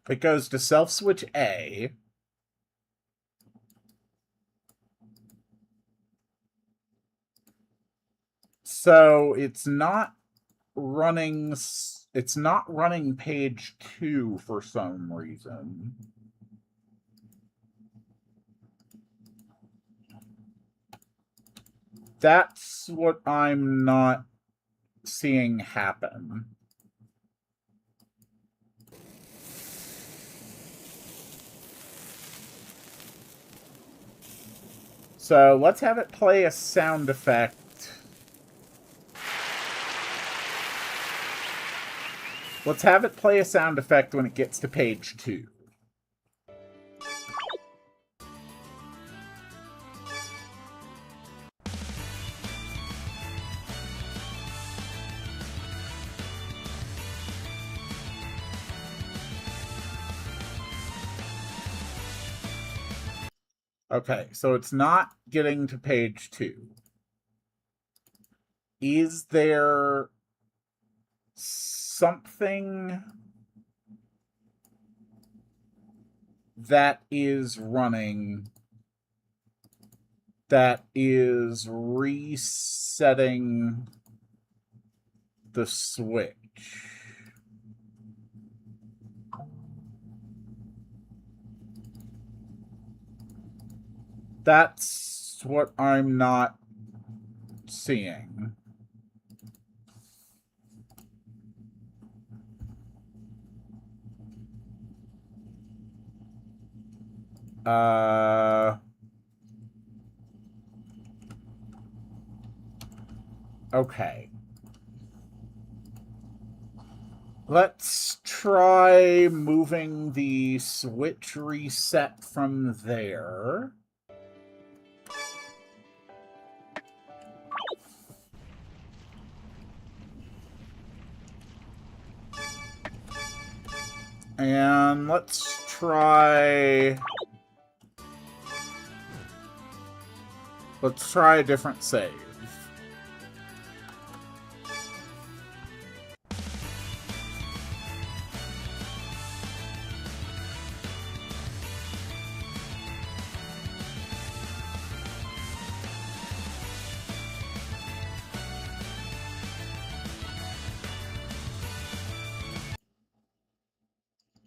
It goes to self-switch A. So it's not running page 2 for some reason. That's what I'm not seeing happen. So let's have it play a sound effect. Let's have it play a sound effect when it gets to page 2. Okay, so it's not getting to page 2. Is there something that is running that is resetting the switch? That's what I'm not seeing. Okay. Let's try moving the switch reset from there. And let's try a different save.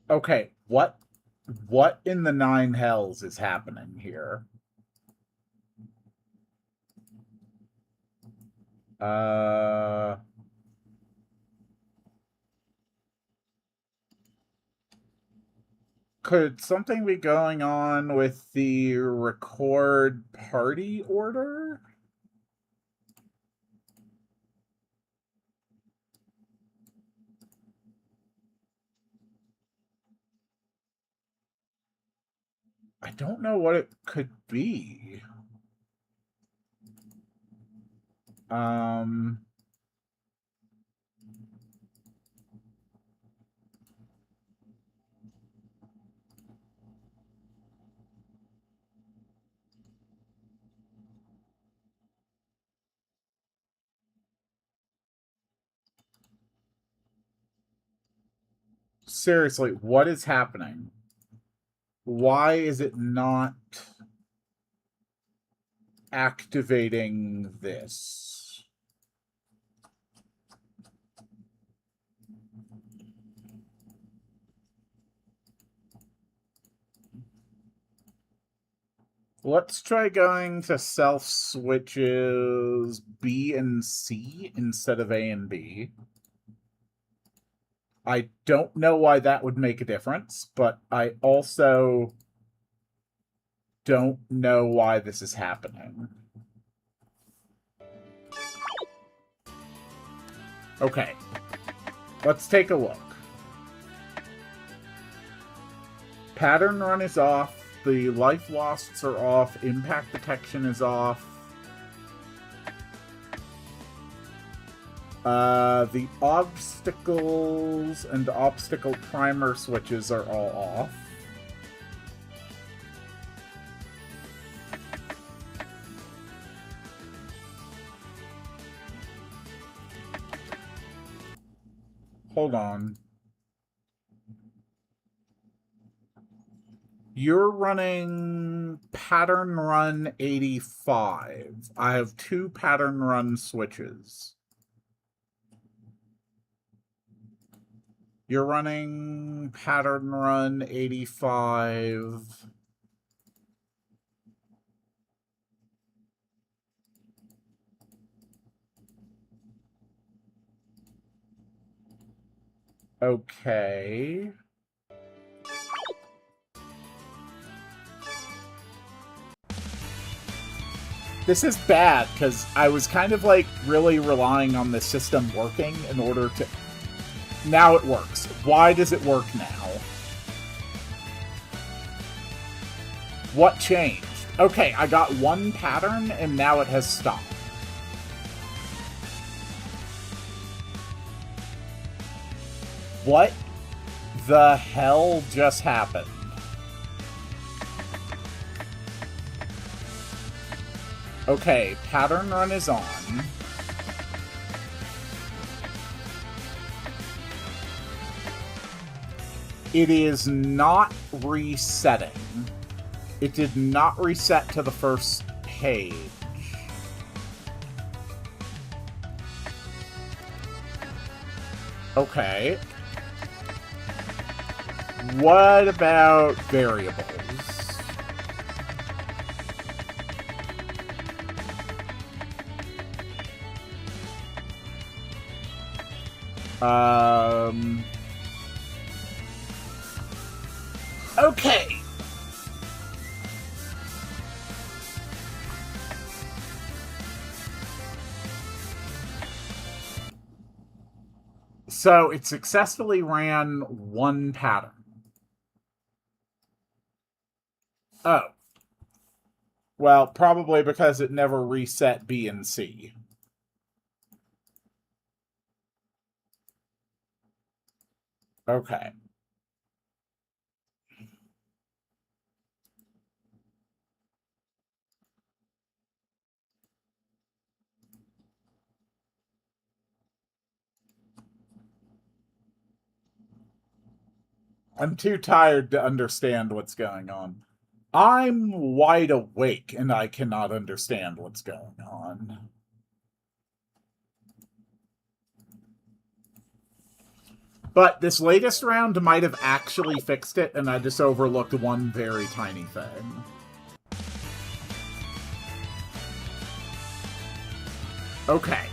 Okay, what in the 9 hells is happening here? Could something be going on with the record party order? I don't know what it could be. Seriously, what is happening? Why is it not activating this? Let's try going to self switches B and C instead of A and B. I don't know why that would make a difference, but I also don't know why this is happening. Okay, let's take a look. Pattern run is off. The life losts are off. Impact detection is off. The obstacles and obstacle primer switches are all off. Hold on. You're running pattern run 85. I have 2 pattern run switches. You're running pattern run 85. Okay. This is bad, because I was kind of, like, really relying on the system working in order to... Now it works. Why does it work now? What changed? Okay, I got 1 pattern, and now it has stopped. What the hell just happened? Okay, pattern run is on. It is not resetting. It did not reset to the first page. Okay. What about variables? Okay. So it successfully ran 1 pattern. Oh. Well, probably because it never reset B and C. Okay. I'm too tired to understand what's going on. I'm wide awake and I cannot understand what's going on. But this latest round might have actually fixed it, and I just overlooked one very tiny thing. Okay.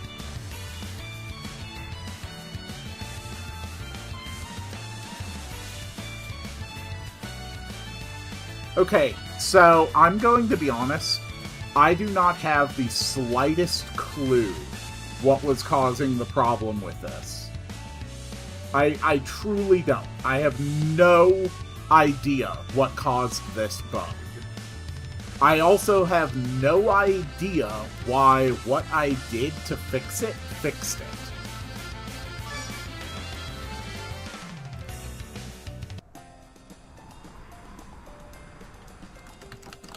Okay, so I'm going to be honest. I do not have the slightest clue what was causing the problem with this. I truly don't. I have no idea what caused this bug. I also have no idea why what I did to fix it fixed it.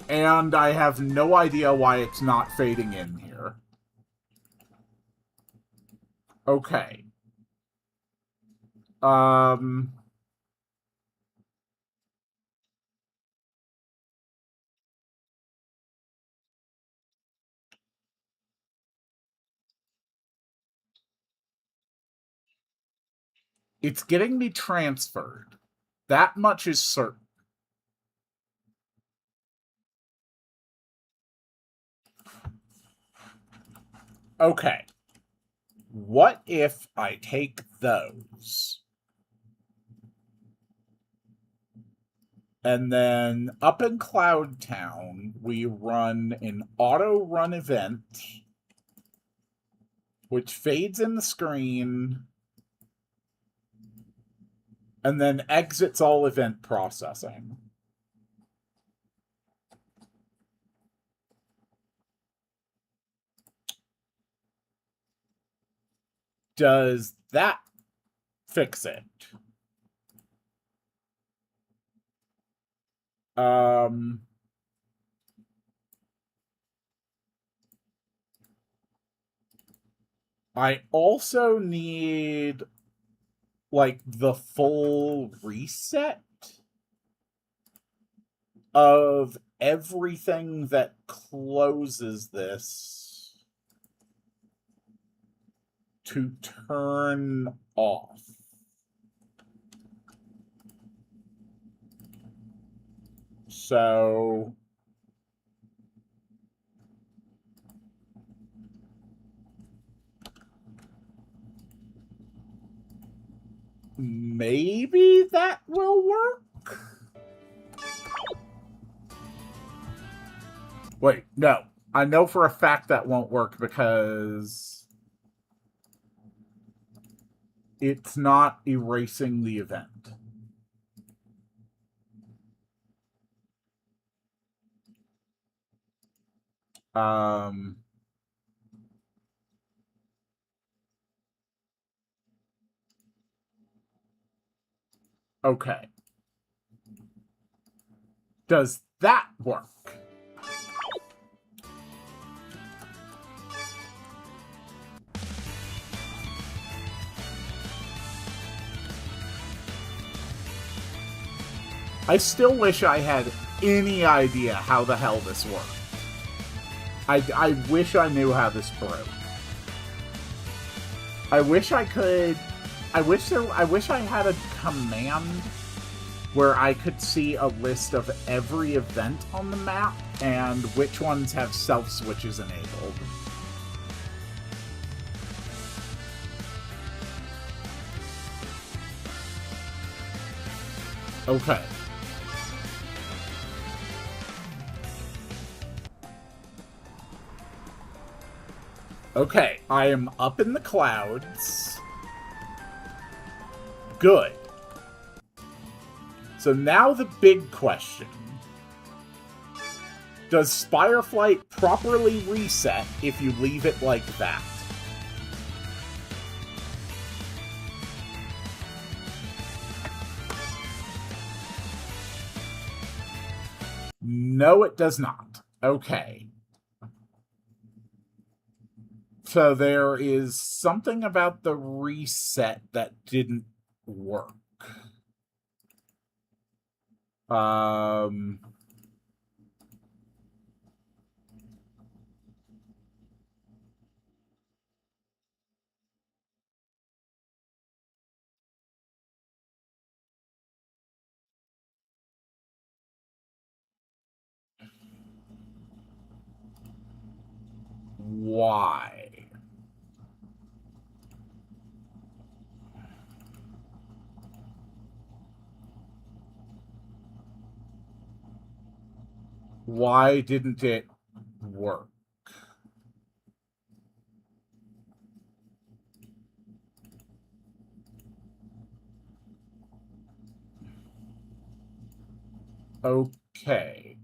And I have no idea why it's not fading in here. Okay. Um... It's getting me transferred. That much is certain. Okay. What if I take those? And then up in Cloud Town, we run an auto run event, which fades in the screen and then exits all event processing. Does that fix it? I also need like the full reset of everything that closes this to turn off. So maybe that will work? Wait, no. I know for a fact that won't work because it's not erasing the event. Okay. Does that work? I still wish I had any idea how the hell this worked. I wish I knew how this broke. I wish I could. I wish I had a command where I could see a list of every event on the map and which ones have self switches enabled. Okay. Okay, I am up in the clouds. Good. So now the big question. Does Spireflight properly reset if you leave it like that? No, it does not. Okay. So there is something about the reset that didn't work. Why? Why didn't it work? Okay.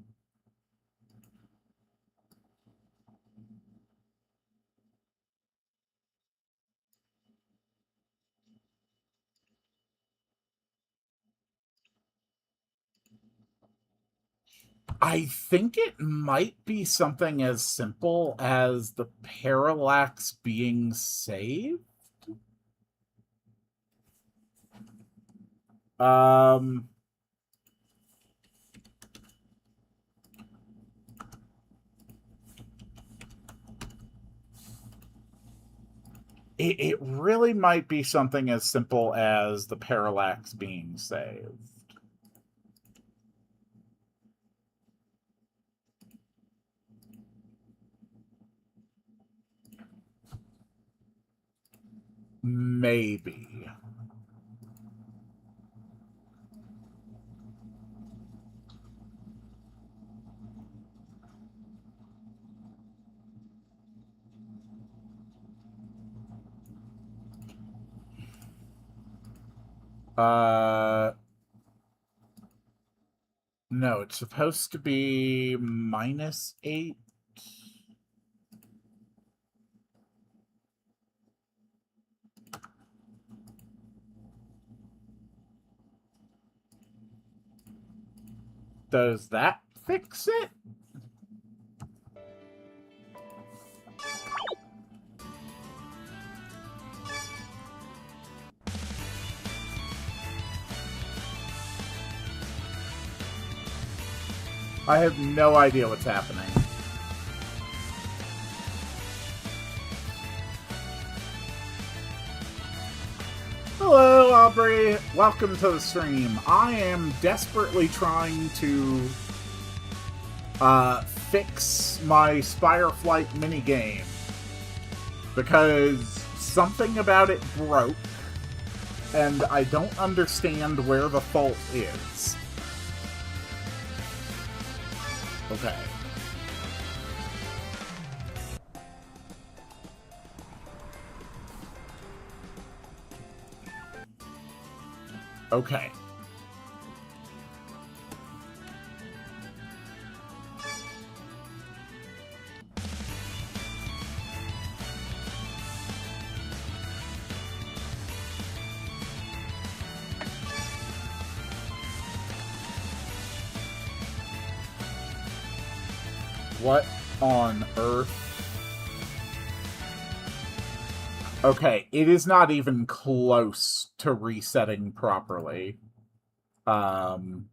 I think it might be something as simple as the parallax being saved. It really might be something as simple as the parallax being saved. Maybe. No, it's supposed to be -8. Does that fix it? I have no idea what's happening. Hello, Aubrey. Welcome to the stream. I am desperately trying to fix my Spire Flight minigame because something about it broke and I don't understand where the fault is. Okay. Okay. What on earth? Okay, it is not even close to resetting properly. When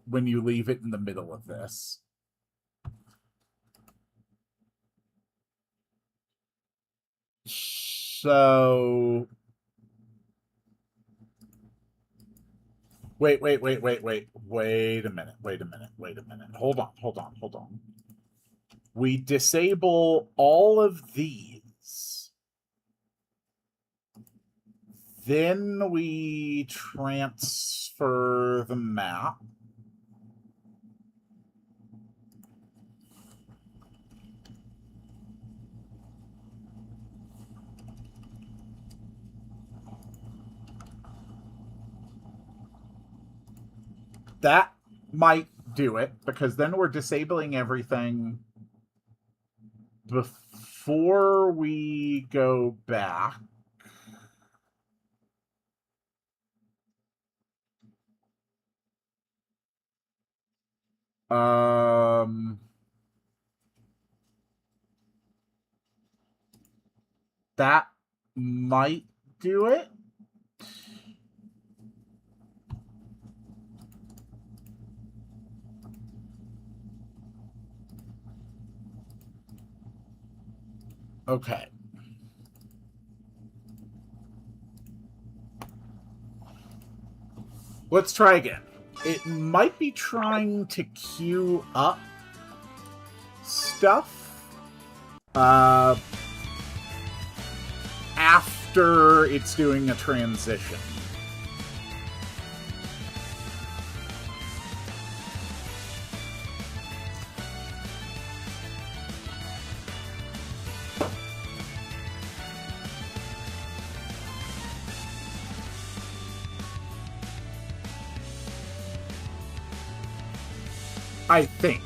you leave it in the middle of this. So... Wait a minute. Hold on. We disable all of these. Then we transfer the map. That might do it, because then we're disabling everything before we go back. That might do it. Okay. Let's try again. It might be trying to queue up stuff after it's doing a transition. I think.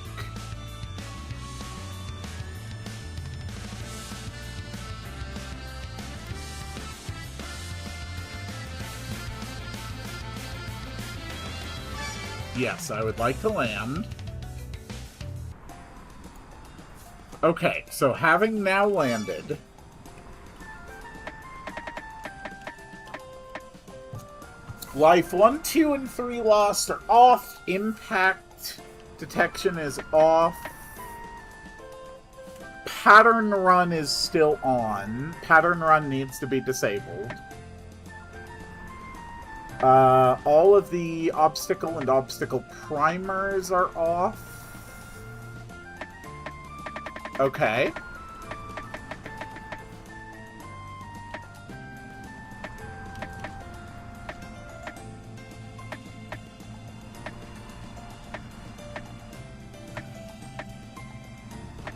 Yes, I would like to land. Okay, so having now landed... Life 1, 2, and 3 lost are off. Impact detection is off. Pattern run is still on. Pattern run needs to be disabled. All of the obstacle and obstacle primers are off. Okay.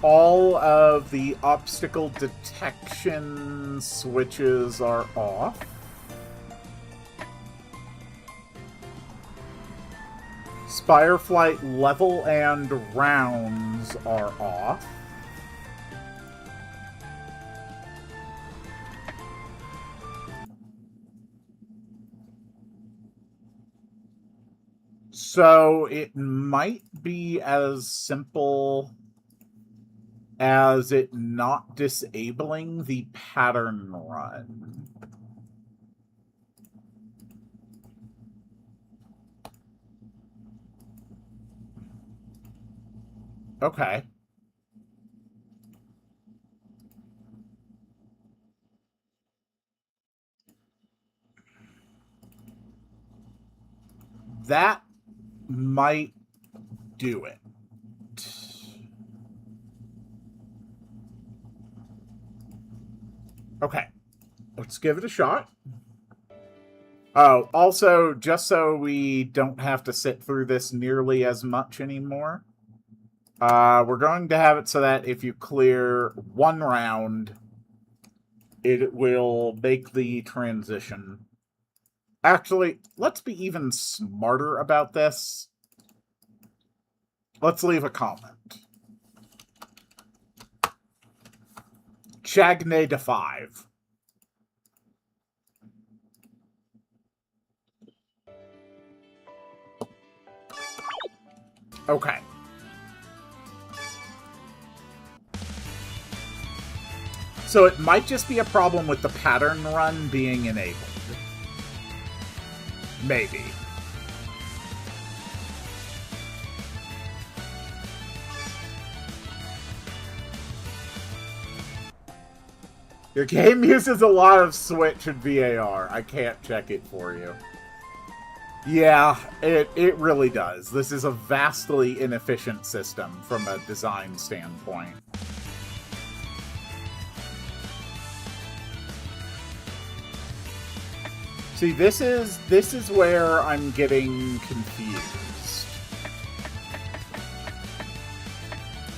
All of the obstacle detection switches are off. Spireflight level and rounds are off. So it might be as simple as it not disabling the pattern run. Okay. That might do it. Okay. Let's give it a shot. Oh, also, just so we don't have to sit through this nearly as much anymore, we're going to have it so that if you clear one round, it will make the transition. Actually, let's be even smarter about this. Let's leave a comment. Chagnay to 5. Okay. So it might just be a problem with the pattern run being enabled. Maybe. Your game uses a lot of Switch and VAR. I can't check it for you. Yeah, it really does. This is a vastly inefficient system from a design standpoint. See, this is where I'm getting confused.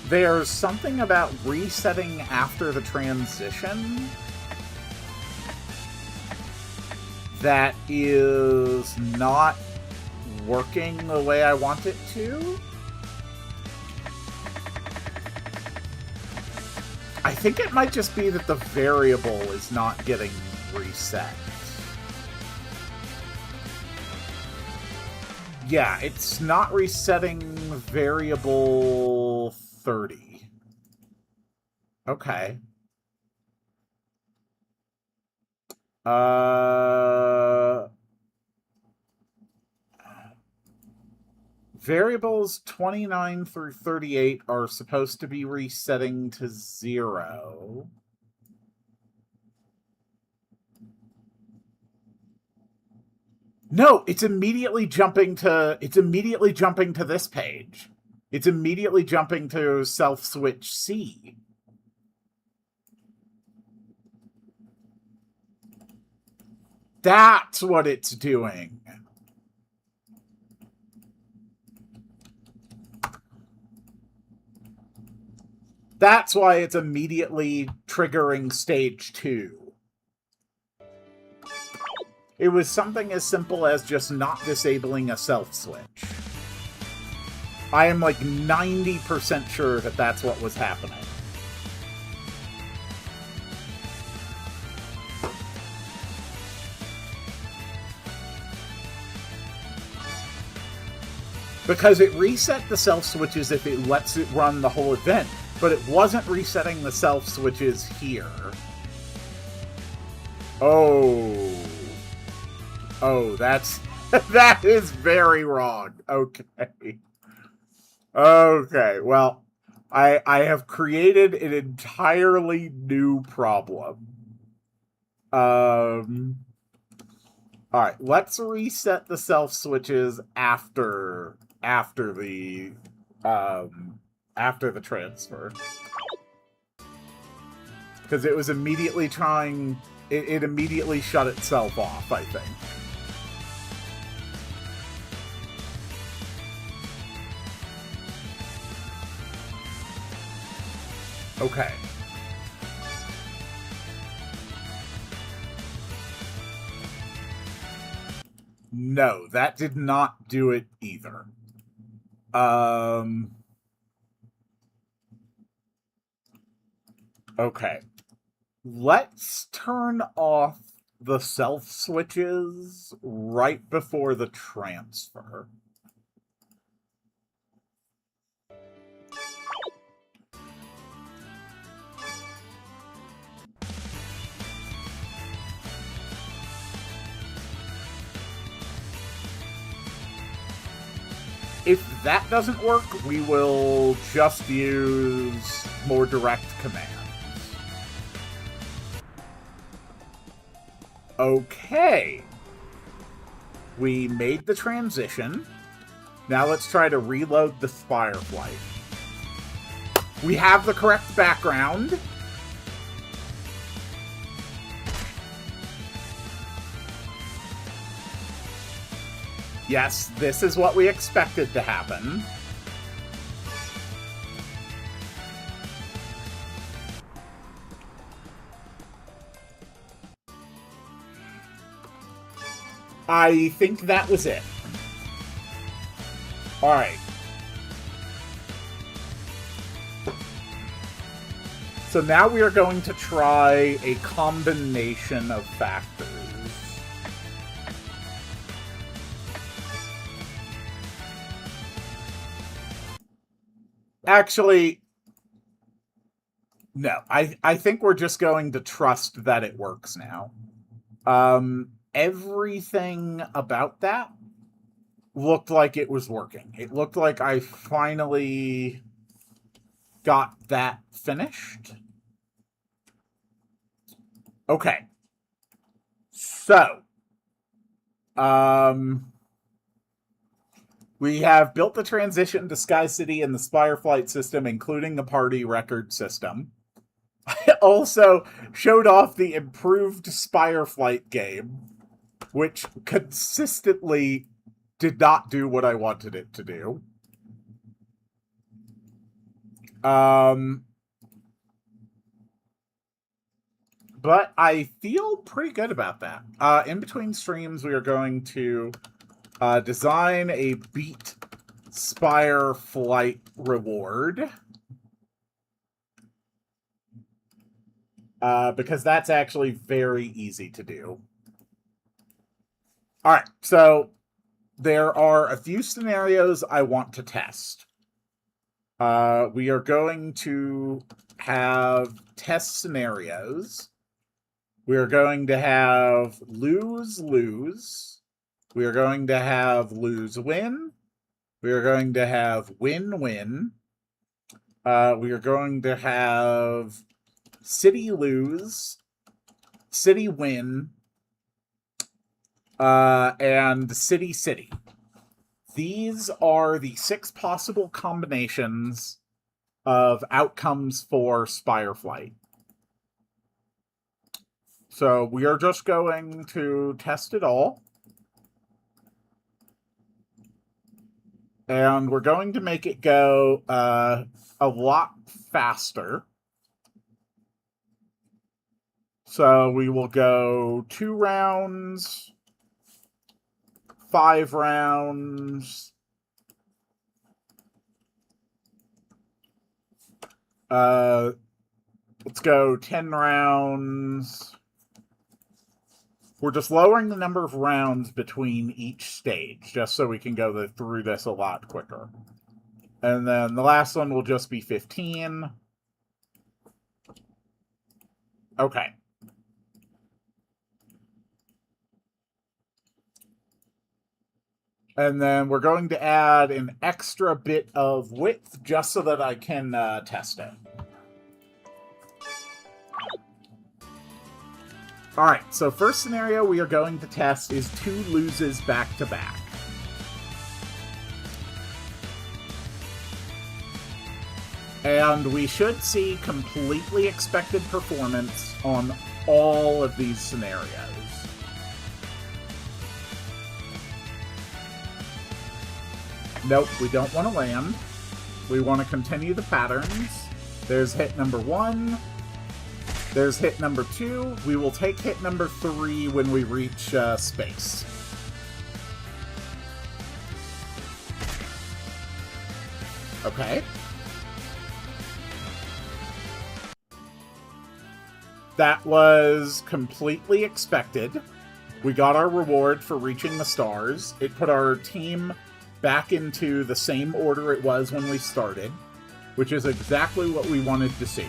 There's something about resetting after the transition that is not working the way I want it to. I think it might just be that the variable is not getting reset. Yeah, it's not resetting variable 30. Okay. Variables 29 through 38 are supposed to be resetting to 0. No, it's immediately jumping to this page. It's immediately jumping to self-switch C. That's what it's doing. That's why it's immediately triggering stage 2. It was something as simple as just not disabling a self-switch. I am like 90% sure that that's what was happening. Because it reset the self switches if it lets it run the whole event, but it wasn't resetting the self switches here. Oh. Oh, that's... that is very wrong. Okay. Okay, well, I have created an entirely new problem. Alright, let's reset the self switches after the transfer. Because it was immediately trying... It immediately shut itself off, I think. Okay. No, that did not do it either. Okay. Let's turn off the self switches right before the transfer. If that doesn't work, we will just use more direct commands. Okay. We made the transition. Now let's try to reload the Spire Flight. We have the correct background. Yes, this is what we expected to happen. I think that was it. Alright. So now we are going to try a combination of factors. Actually, no. I think we're just going to trust that it works now. Everything about that looked like it was working. It looked like I finally got that finished. Okay. So, we have built the transition to Sky City and the Spire Flight system, including the party record system. I also showed off the improved Spire Flight game, which consistently did not do what I wanted it to do. But I feel pretty good about that. In between streams, we are going to design a Beat Spire Flight reward. Because that's actually very easy to do. Alright, so there are a few scenarios I want to test. We are going to have test scenarios. We are going to have lose-lose. We are going to have lose-win. We are going to have win-win. We are going to have city lose, city win, and city city. These are the 6 possible combinations of outcomes for Spire Flight. So we are just going to test it all. And we're going to make it go a lot faster. So we will go 2 rounds, 5 rounds, Let's go 10 rounds. We're just lowering the number of rounds between each stage, just so we can go through this a lot quicker. And then the last one will just be 15. Okay. And then we're going to add an extra bit of width just so that I can test it. All right, so first scenario we are going to test is 2 loses back-to-back. And we should see completely expected performance on all of these scenarios. Nope, we don't want to land. We want to continue the patterns. There's hit number 1. There's hit number 2. We will take hit number 3 when we reach space. Okay. That was completely expected. We got our reward for reaching the stars. It put our team back into the same order it was when we started, which is exactly what we wanted to see.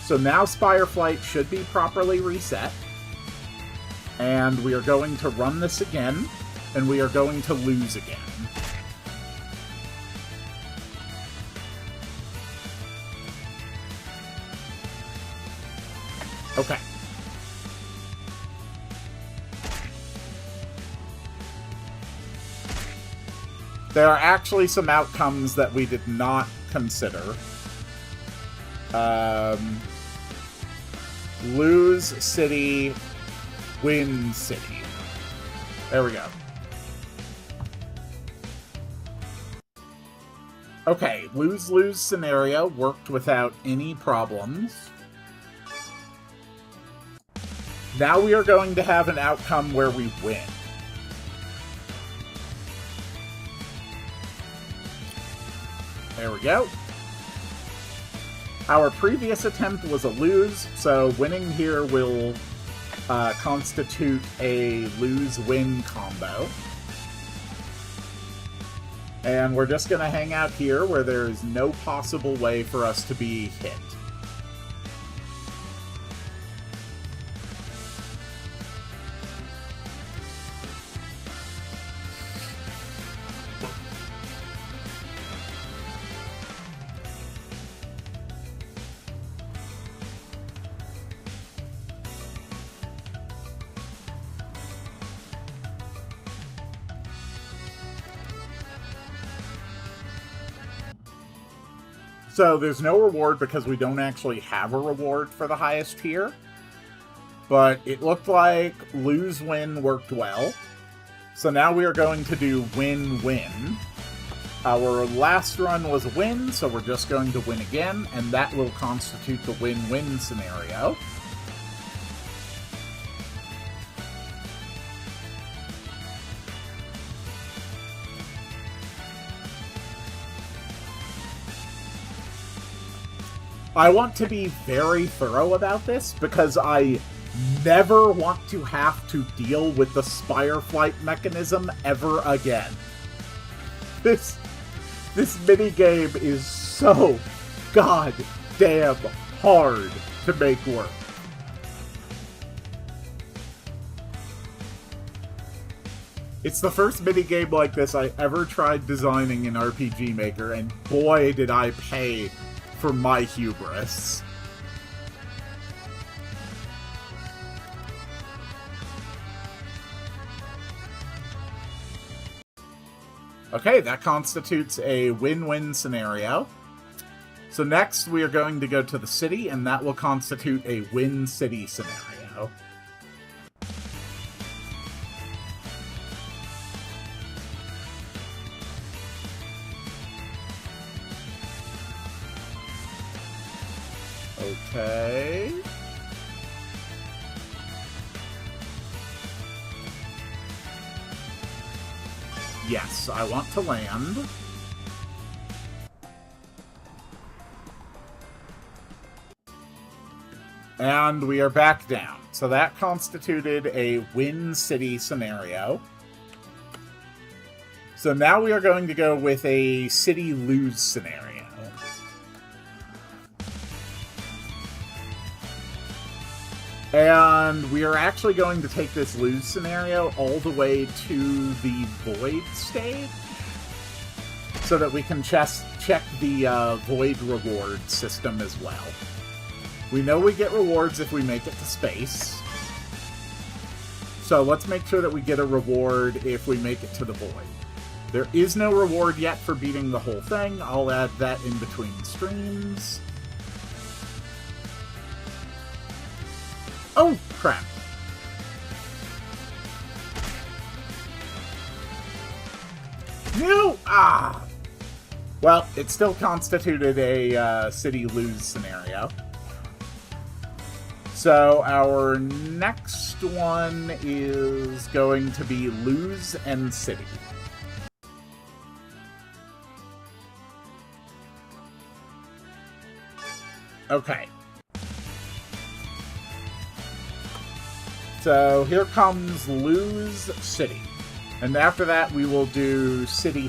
So now Spire Flight should be properly reset. And we are going to run this again, and we are going to lose again. Okay. There are actually some outcomes that we did not consider. Lose city, win city. There we go. Okay, lose-lose scenario worked without any problems. Now we are going to have an outcome where we win. There we go. Our previous attempt was a lose, so winning here will constitute a lose-win combo. And we're just going to hang out here where there is no possible way for us to be hit. So there's no reward because we don't actually have a reward for the highest tier. But it looked like lose-win worked well. So now we are going to do win-win. Our last run was a win, so we're just going to win again, and that will constitute the win-win scenario. I want to be very thorough about this because I never want to have to deal with the Spire Flight mechanism ever again. This minigame is so goddamn hard to make work. It's the first minigame like this I ever tried designing in RPG Maker, and boy did I pay for my hubris. Okay, that constitutes a win-win scenario. So next we are going to go to the city, and that will constitute a win-city scenario. Okay. Yes, I want to land. And we are back down. So that constituted a win city scenario. So now we are going to go with a city lose scenario. And we are actually going to take this lose scenario all the way to the void stage so that we can check the void reward system as well. We know we get rewards if we make it to space. So let's make sure that we get a reward if we make it to the void. There is no reward yet for beating the whole thing. I'll add that in between streams. Oh, crap. No! Ah! Well, it still constituted a city lose scenario. So our next one is going to be lose and city. Okay. So here comes lose city. And after that we will do city.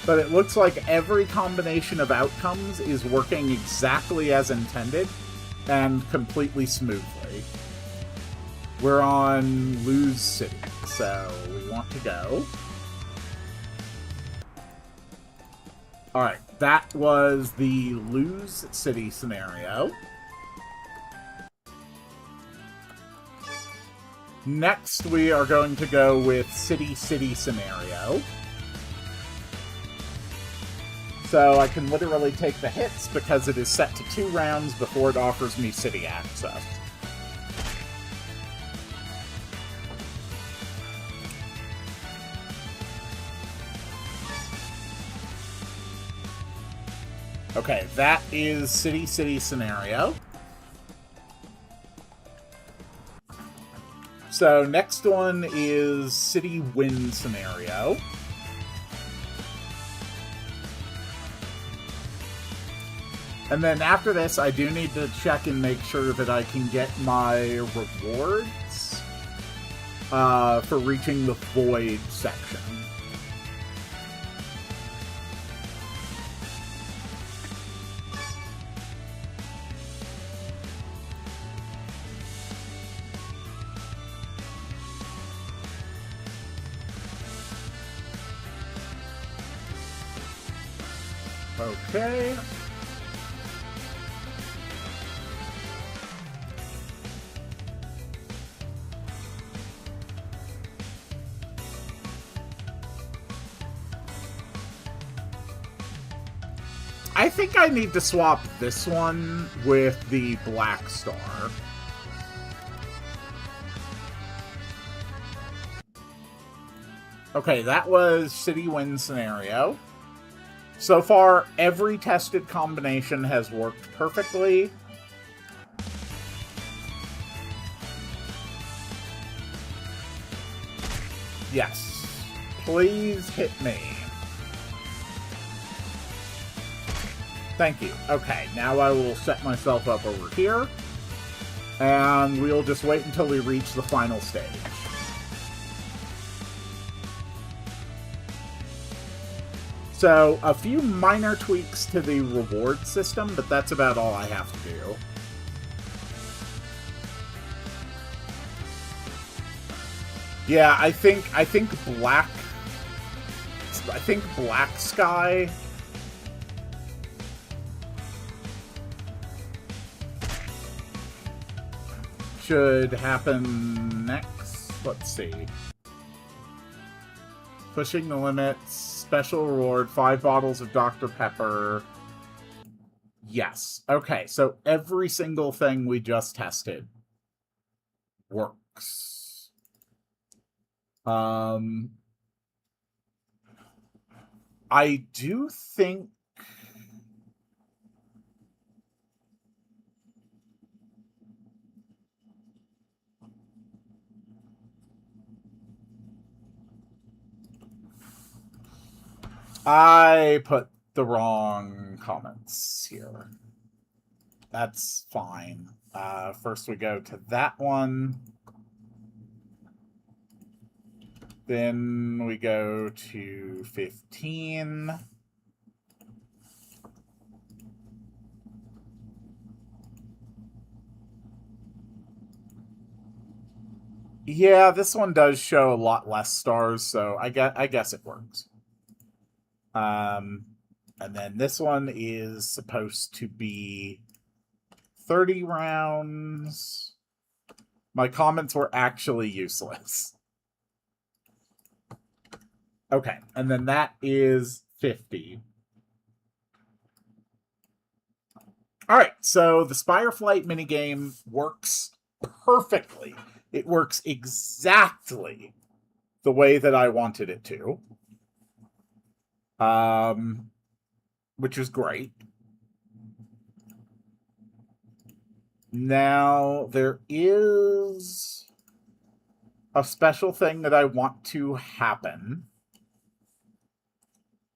But it looks like every combination of outcomes is working exactly as intended and completely smoothly. We're on lose city, so we want to go. Alright, that was the lose city scenario. Next, we are going to go with city scenario. So I can literally take the hits because it is set to 2 rounds before it offers me city access. Okay, that is city scenario. So next one is city win scenario. And then after this, I do need to check and make sure that I can get my rewards for reaching the void section. Okay. I think I need to swap this one with the Black Star. Okay, that was city win scenario. So far, every tested combination has worked perfectly. Yes. Please hit me. Thank you. Okay, now I will set myself up over here. And we'll just wait until we reach the final stage. So, a few minor tweaks to the reward system, but that's about all I have to do. Yeah, I think Black Sky should happen next. Let's see. Pushing the limits, special reward, 5 bottles of Dr. Pepper. Yes. Okay, so every single thing we just tested works. I do think I put the wrong comments here. That's fine. First we go to that one. Then we go to 15. Yeah, this one does show a lot less stars, so I guess it works. And then this one is supposed to be 30 rounds. My comments were actually useless. Okay, and then that is 50. All right, so the Spire Flight minigame works perfectly. It works exactly the way that I wanted it to. Which is great. Now, there is a special thing that I want to happen.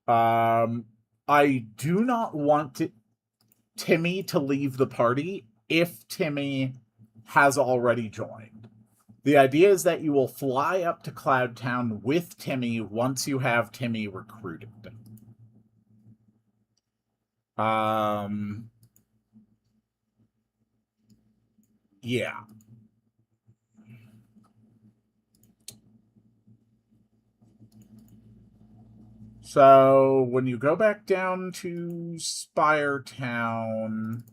I do not want Timmy to leave the party if Timmy has already joined. The idea is that you will fly up to Cloud Town with Timmy once you have Timmy recruited. Yeah. So when you go back down to Spire Town,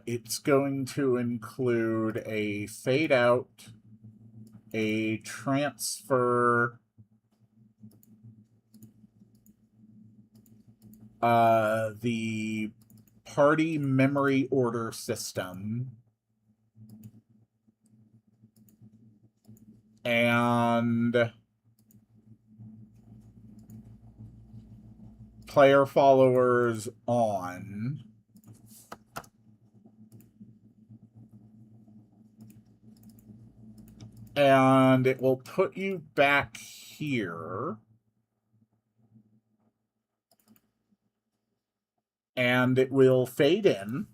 it's going to include a fade out, a transfer, the party memory order system, and player followers on. And it will put you back here. And it will fade in.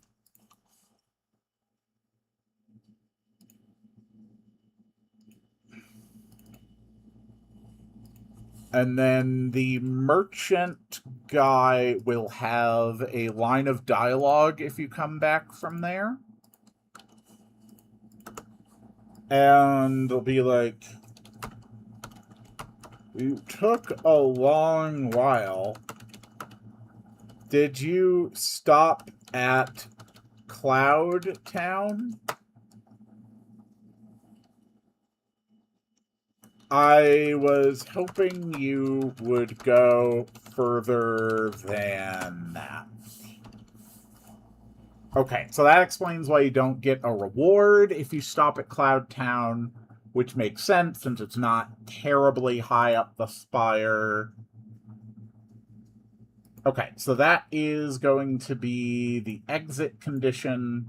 And then the merchant guy will have a line of dialogue if you come back from there. And it'll be like, "It took a long while. Did you stop at Cloud Town? I was hoping you would go further than that." Okay, so that explains why you don't get a reward if you stop at Cloud Town, which makes sense since it's not terribly high up the spire. Okay, so that is going to be the exit condition.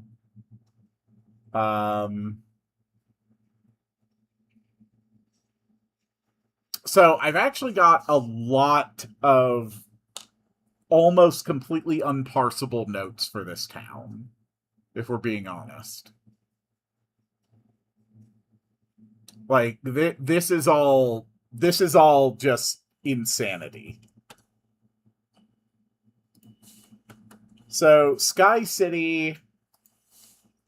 So I've actually got a lot of almost completely unparsable notes for this town, if we're being honest. Like this is all just insanity. So Sky City,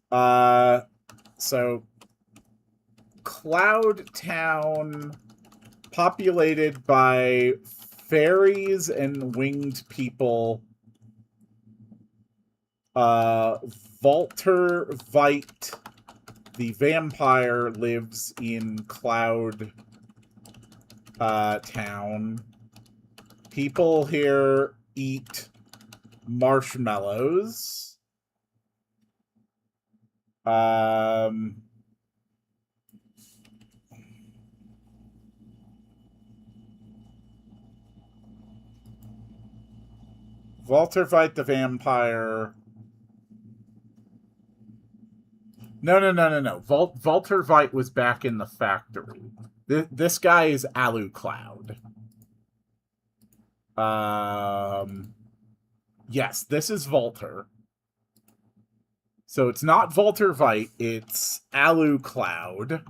so Cloud Town, populated by fairies and winged people. Walter Veit, the vampire, lives in Cloud Town. People here eat marshmallows. Walter Veit the vampire No. Voltervite was back in the factory. This guy is Alu Cloud. Yes, this is Volter. So it's not Voltervite, it's Alu Cloud.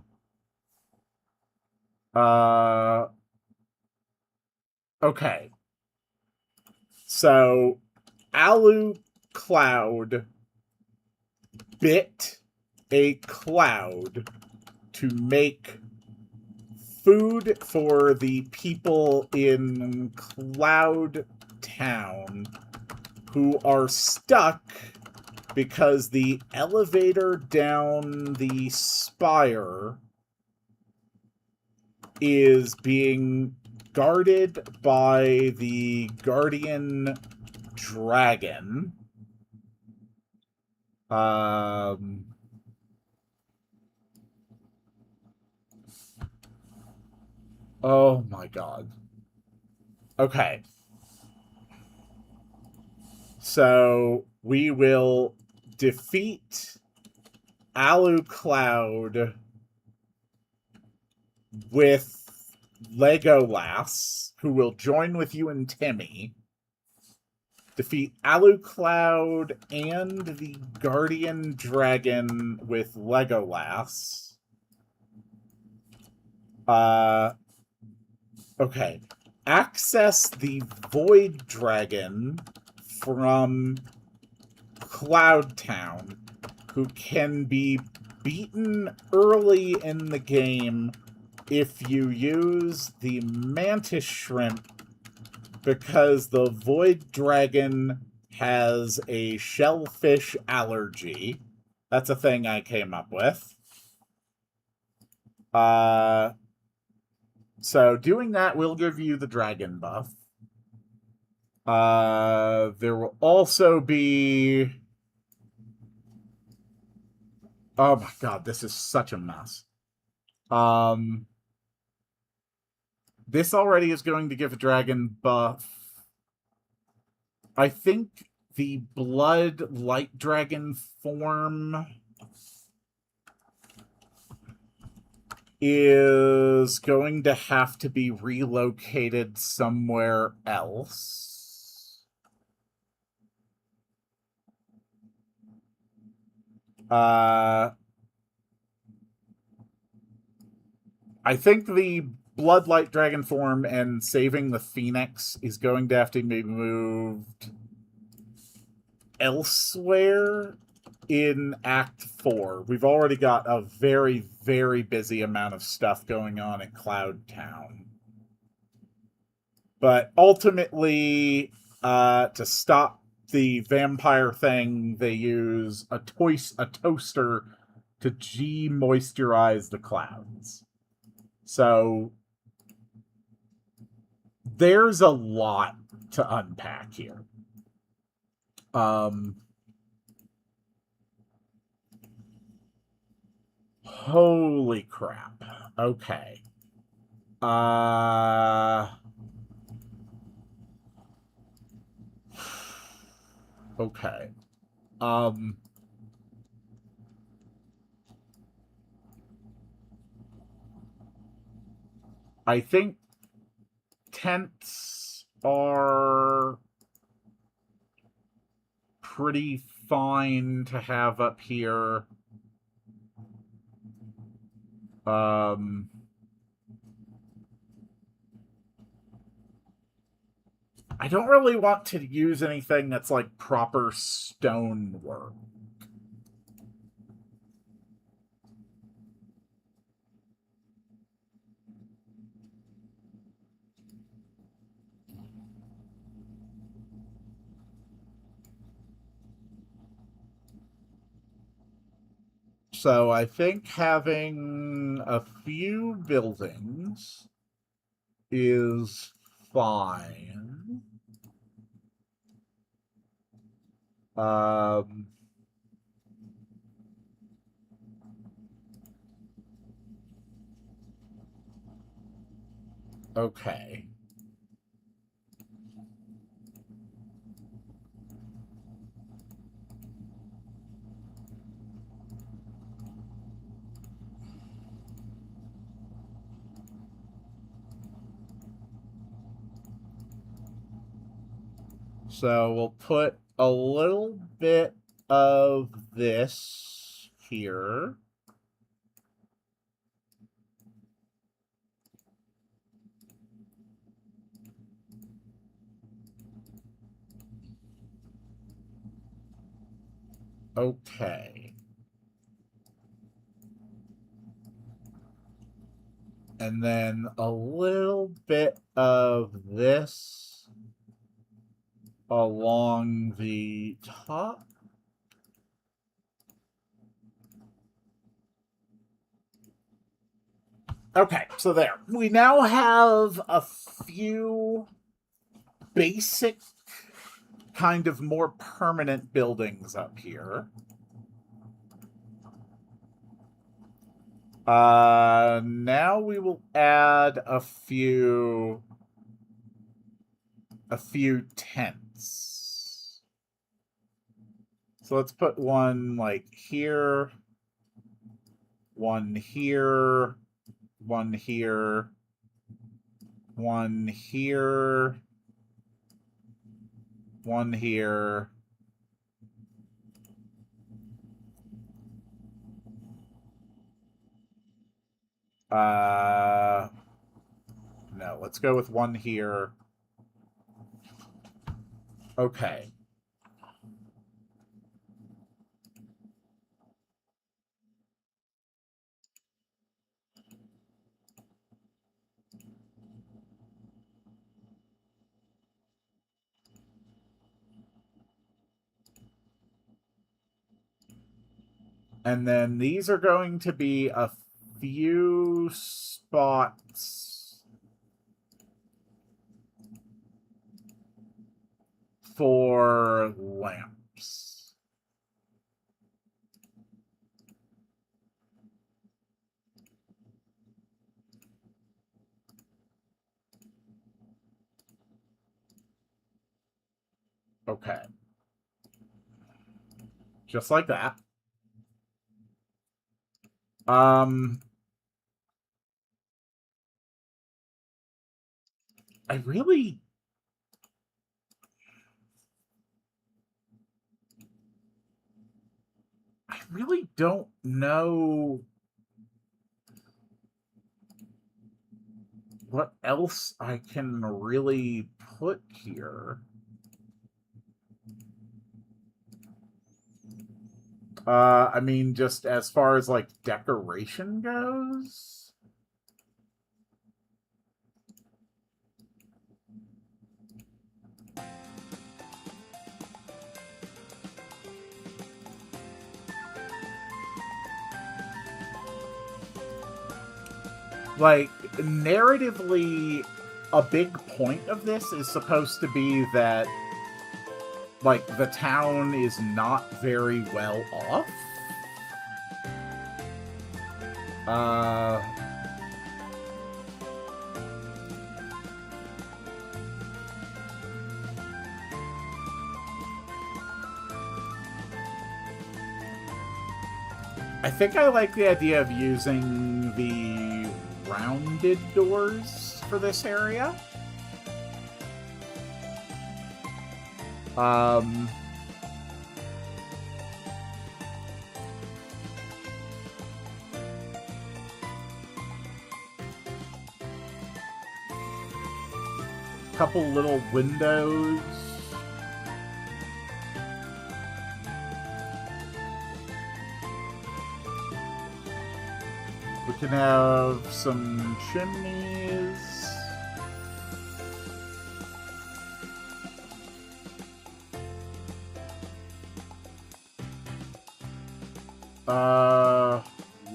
Okay. So Alu Cloud bit a cloud to make food for the people in Cloud Town who are stuck because the elevator down the spire is being guarded by the guardian dragon. Oh my god. Okay. So we will defeat Alu Cloud with Legolas, who will join with you and Timmy. Defeat Alu Cloud and the Guardian Dragon with Legolas. Okay. Access the Void Dragon from Cloud Town, who can be beaten early in the game if you use the Mantis Shrimp, because the Void Dragon has a shellfish allergy. That's a thing I came up with. So doing that will give you the dragon buff. There will also be... Oh my god, this is such a mess. This already is going to give a dragon buff. I think the Blood Light Dragon form is going to have to be relocated somewhere else. I think the Bloodlight Dragon form and saving the Phoenix is going to have to be moved elsewhere in Act 4. We've already got a very, very busy amount of stuff going on at Cloud Town. But ultimately, to stop the vampire thing, they use a toaster to moisturize the clouds. So there's a lot to unpack here. Holy crap. Okay. Okay. I think tents are pretty fine to have up here. I don't really want to use anything that's like proper stonework. So I think having a few buildings is fine. Okay. So we'll put a little bit of this here. Okay. And then a little bit of this along the top. Okay, so there. We now have a few basic, kind of more permanent buildings up here. Now we will add a few tents. So let's put one like here, one here, one here, one here, one here. No, let's go with one here. Okay. And then these are going to be a few spots for lamps. Okay. Just like that. I really don't know what else I can really put here. I mean, just as far as like decoration goes. Like, narratively, a big point of this is supposed to be that, like, the town is not very well off. I think I like the idea of using the rounded doors for this area. Couple little windows. We can have some chimneys.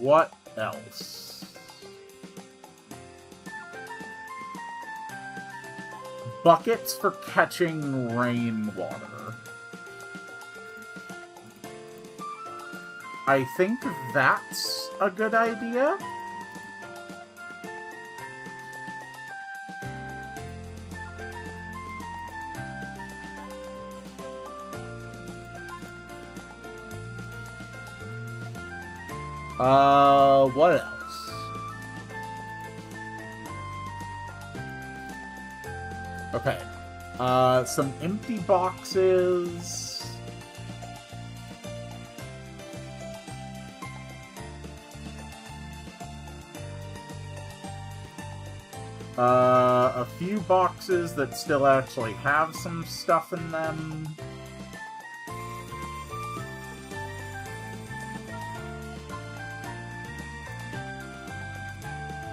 What else? Buckets for catching rainwater. I think that's a good idea. What else? Okay. Some empty boxes. A few boxes that still actually have some stuff in them.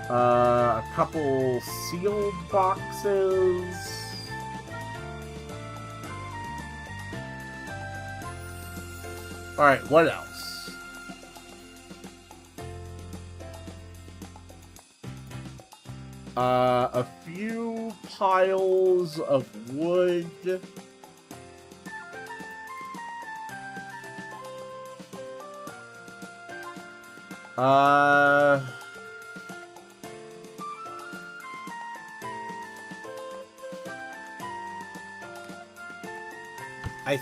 A couple sealed boxes. Alright, what else? A few piles of wood. I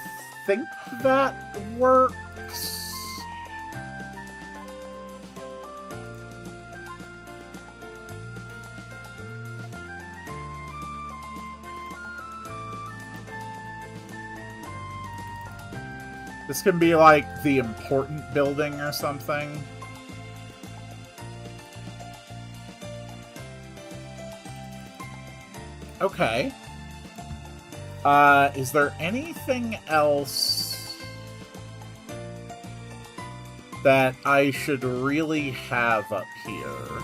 think that works. This can be like the important building or something. Okay. Is there anything else that I should really have up here?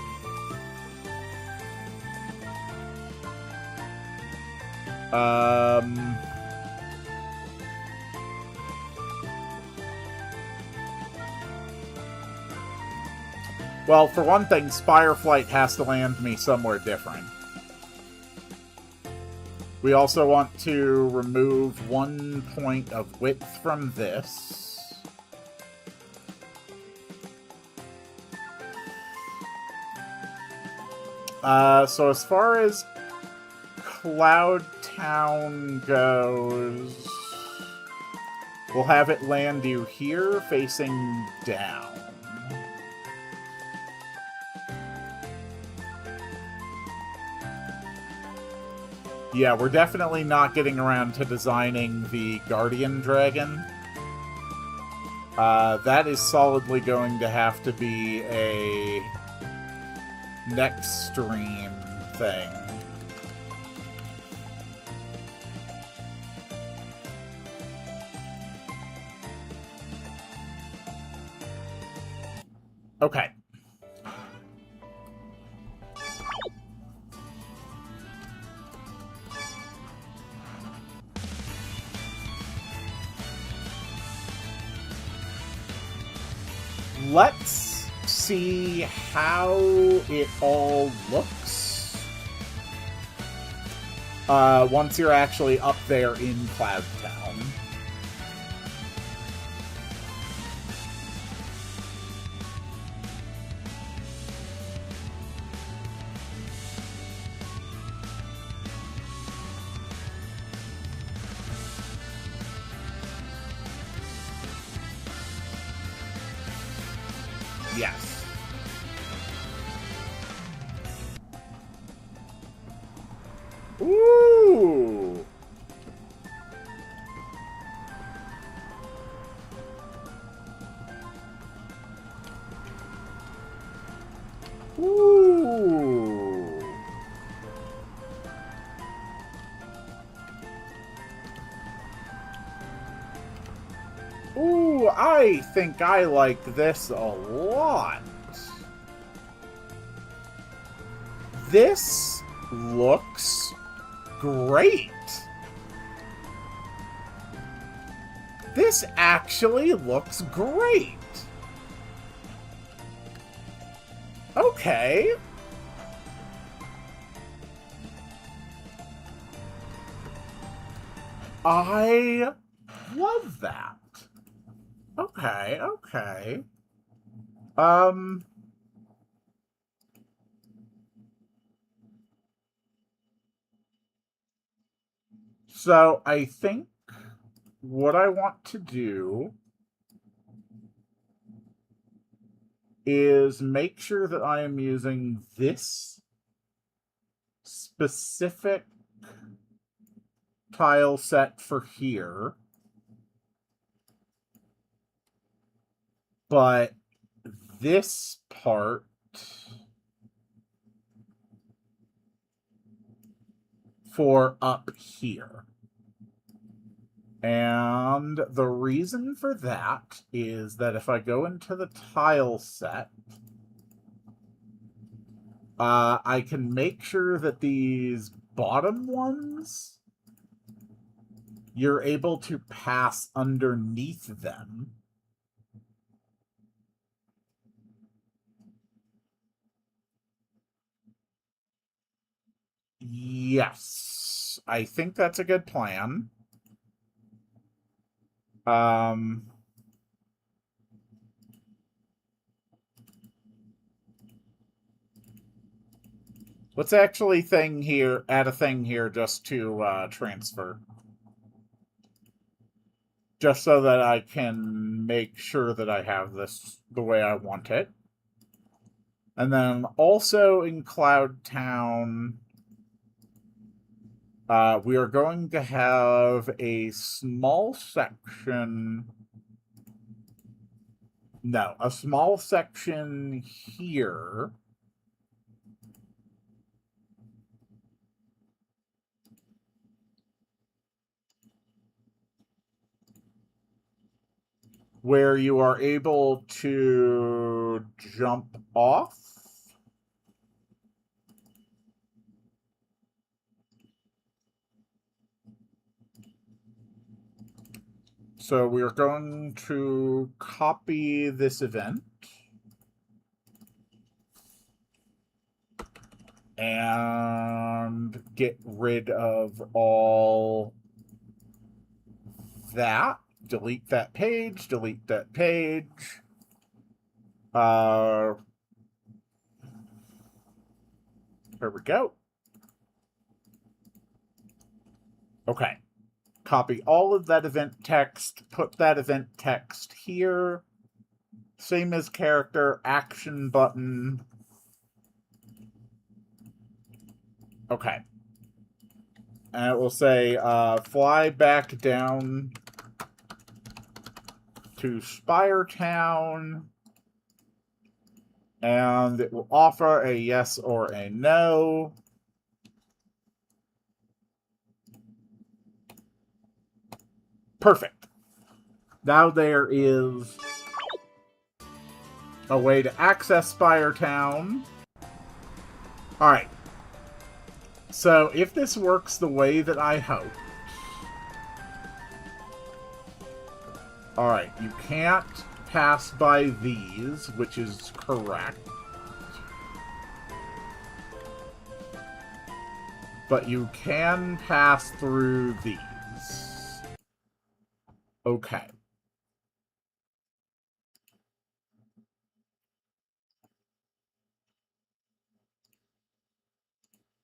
Well, for one thing, Spire Flight has to land me somewhere different. We also want to remove 1 point of width from this. So as far as Cloud Town goes, we'll have it land you here, facing down. Yeah, we're definitely not getting around to designing the Guardian Dragon. That is solidly going to have to be a next stream thing. Okay. Let's see how it all looks once you're actually up there in Cloud Town. Yes. Ooh. Ooh. Ooh, I think I like this a lot. This looks great. This actually looks great. Okay. I love that. Okay, okay. So I think what I want to do is make sure that I am using this specific tile set for here. But this part for up here. And the reason for that is that if I go into the tile set, I can make sure that these bottom ones, you're able to pass underneath them. Yes, I think that's a good plan. Let's actually add a thing here just to transfer. Just so that I can make sure that I have this the way I want it. And then also in Cloud Town, we are going to have a small section. No, a small section here. Where you are able to jump off. So we're going to copy this event. And get rid of all that. Delete that page, delete that page. There we go. Okay. Copy all of that event text, put that event text here. Same as character, action button. Okay. And it will say, fly back down to Spire Town. And it will offer a yes or a no. Perfect. Now there is a way to access Spire Town. Alright. So if this works the way that I hope. Alright, you can't pass by these, which is correct. But you can pass through these. Okay.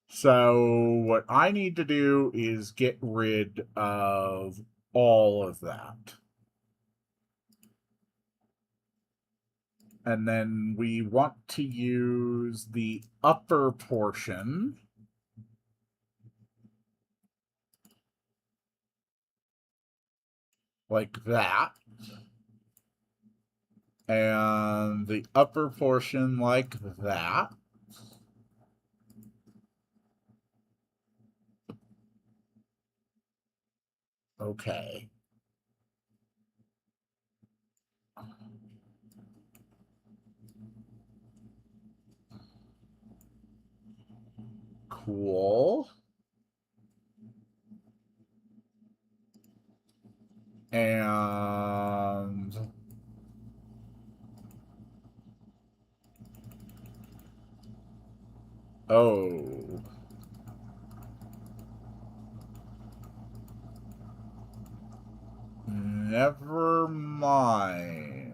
So what I need to do is get rid of all of that. And then we want to use the upper portion. Like that. And the upper portion like that. Okay. Cool. And oh. Never mind.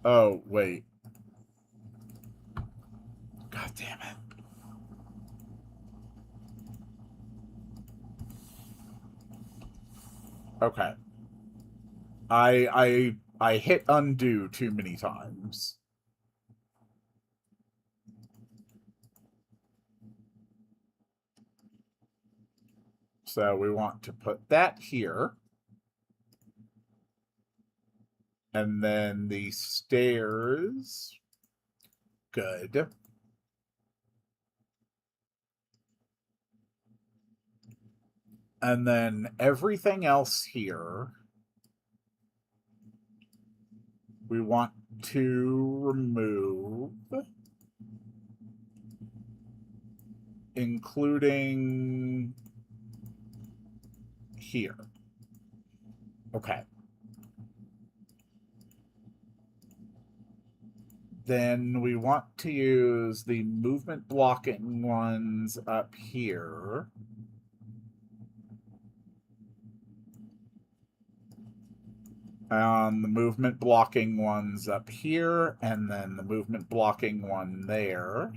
Oh, wait. God damn it. Okay. I hit undo too many times. So we want to put that here. And then the stairs. Good. And then everything else here, we want to remove, including here. Okay. Then we want to use the movement blocking ones up here. The movement blocking ones up here, and then the movement blocking one there.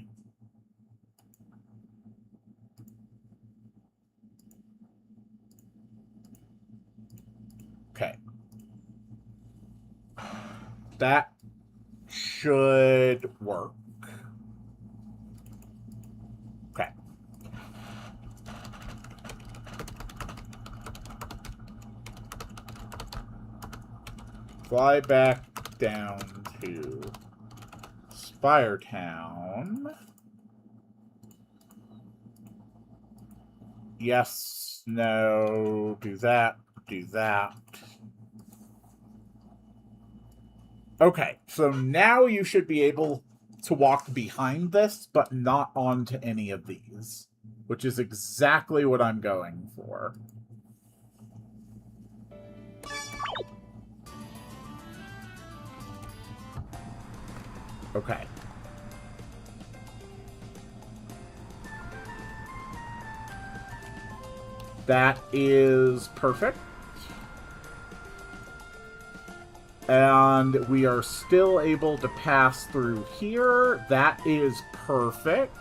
Okay. That should work. Okay. Fly back down to Spire Town. Yes, no, do that, do that. Okay, so now you should be able to walk behind this, but not onto any of these, which is exactly what I'm going for. Okay. That is perfect. And we are still able to pass through here. That is perfect.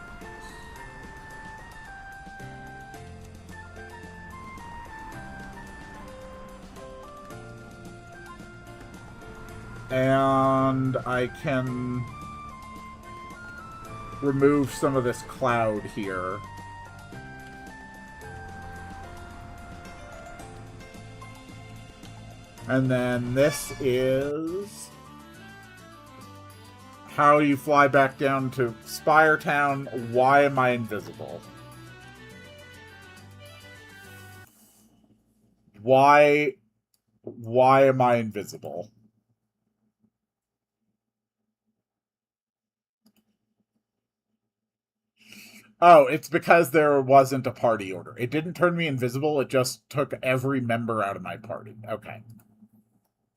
And I can remove some of this cloud here. And then this is how you fly back down to Spire Town. Why am I invisible? Why am I invisible? Oh, it's because there wasn't a party order. It didn't turn me invisible. It just took every member out of my party. Okay.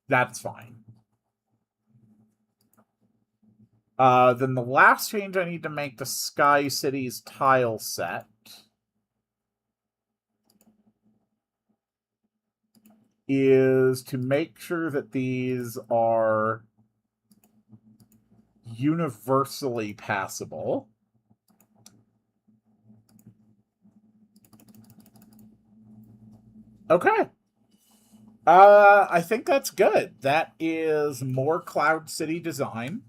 That's fine. Then the last change I need to make to Sky City's tile set is to make sure that these are universally passable. Okay. I think that's good. That is more Cloud City design.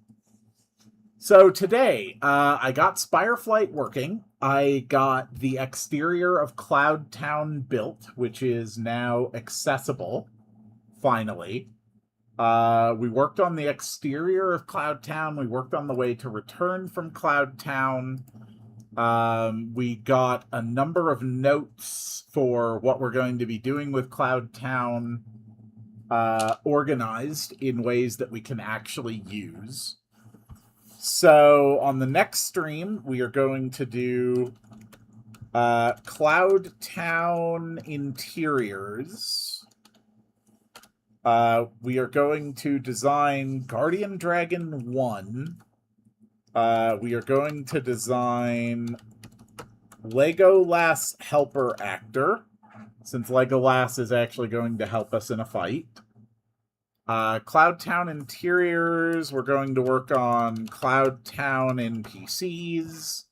So today, I got Spireflight working. I got the exterior of Cloud Town built, which is now accessible, finally. We worked on the exterior of Cloud Town. We worked on the way to return from Cloud Town. We got a number of notes for what we're going to be doing with Cloud Town organized in ways that we can actually use. So on the next stream, we are going to do Cloud Town interiors. We are going to design Guardian Dragon 1. We are going to design Legolas Helper Actor, since Legolas is actually going to help us in a fight. Cloud Town interiors, we're going to work on Cloud Town NPCs.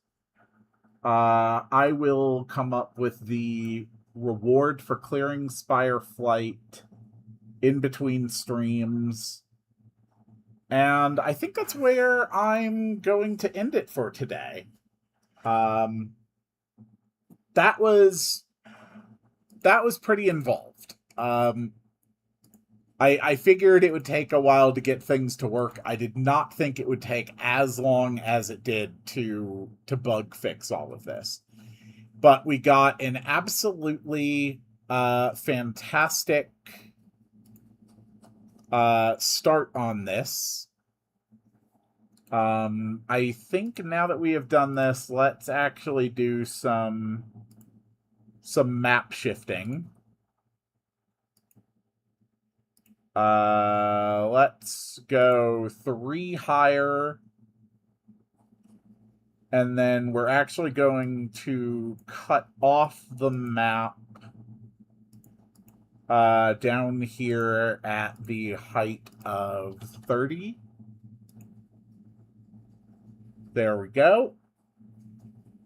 I will come up with the reward for clearing Spire Flight in between streams. And I think that's where I'm going to end it for today. That was that was pretty involved. I figured it would take a while to get things to work. I did not think it would take as long as it did to bug fix all of this. But we got an absolutely fantastic start on this. I think now that we have done this, let's actually do some map shifting. Let's go 3 higher. And then we're actually going to cut off the map down here at the height of 30. There we go.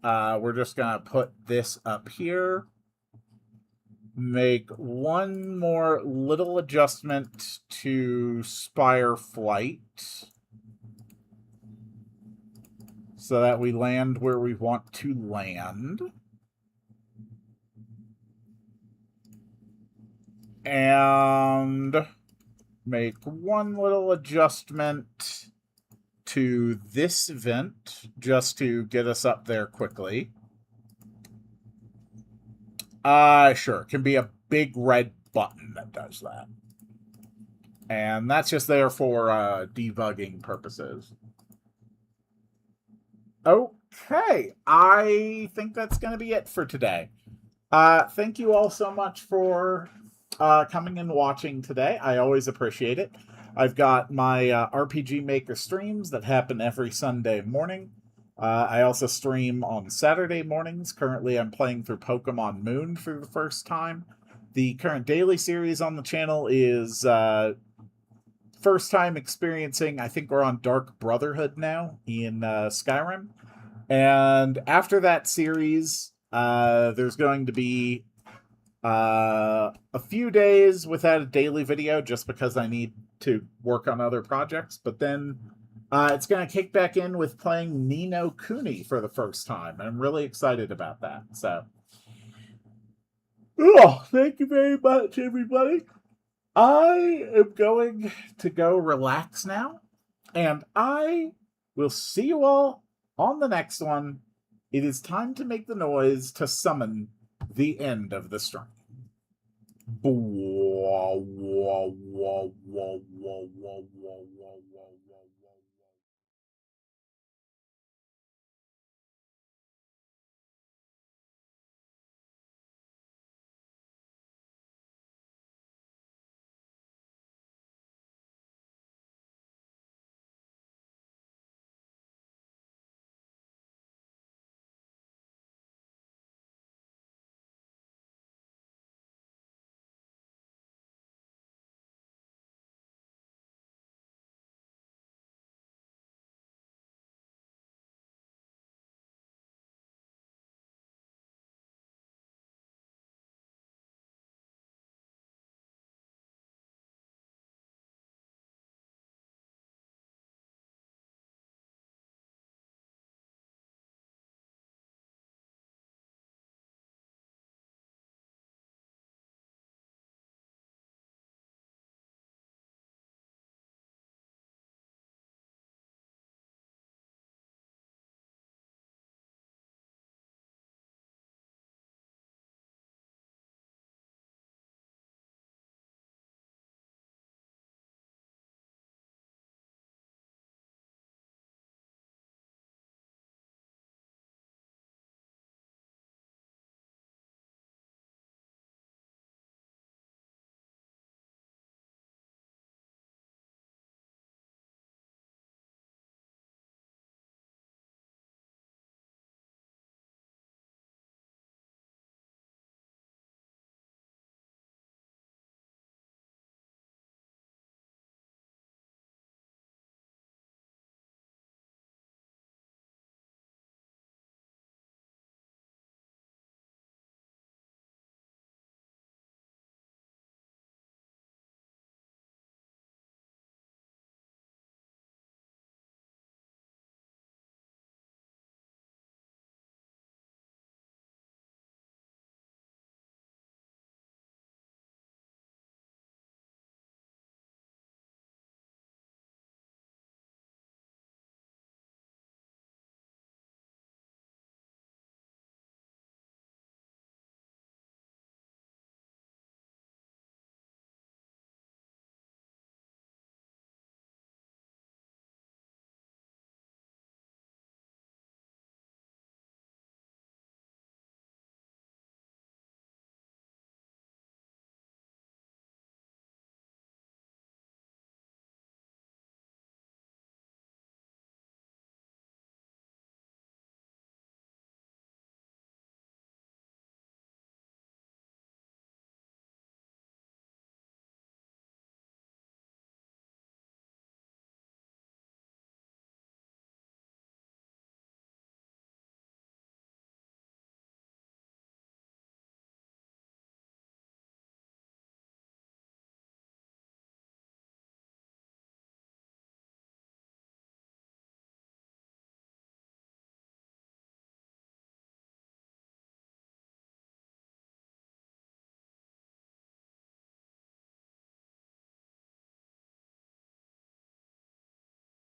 We're just going to put this up here. Make one more little adjustment to Spire Flight so that we land where we want to land. And make one little adjustment to this vent just to get us up there quickly. Sure. It can be a big red button that does that. And that's just there for debugging purposes. Okay. I think that's going to be it for today. Thank you all so much for coming and watching today. I always appreciate it. I've got my RPG Maker streams that happen every Sunday morning. I also stream on Saturday mornings. Currently, I'm playing through Pokemon Moon for the first time. The current daily series on the channel is first time experiencing, I think we're on Dark Brotherhood now in Skyrim. And after that series, there's going to be a few days without a daily video just because I need to work on other projects. But then it's going to kick back in with playing Ni no Kuni for the first time. And I'm really excited about that. So, thank you very much, everybody. I am going to go relax now. And I will see you all on the next one. It is time to make the noise to summon the end of the stream. Wah, wah, wah, wah, wah, wah, wah.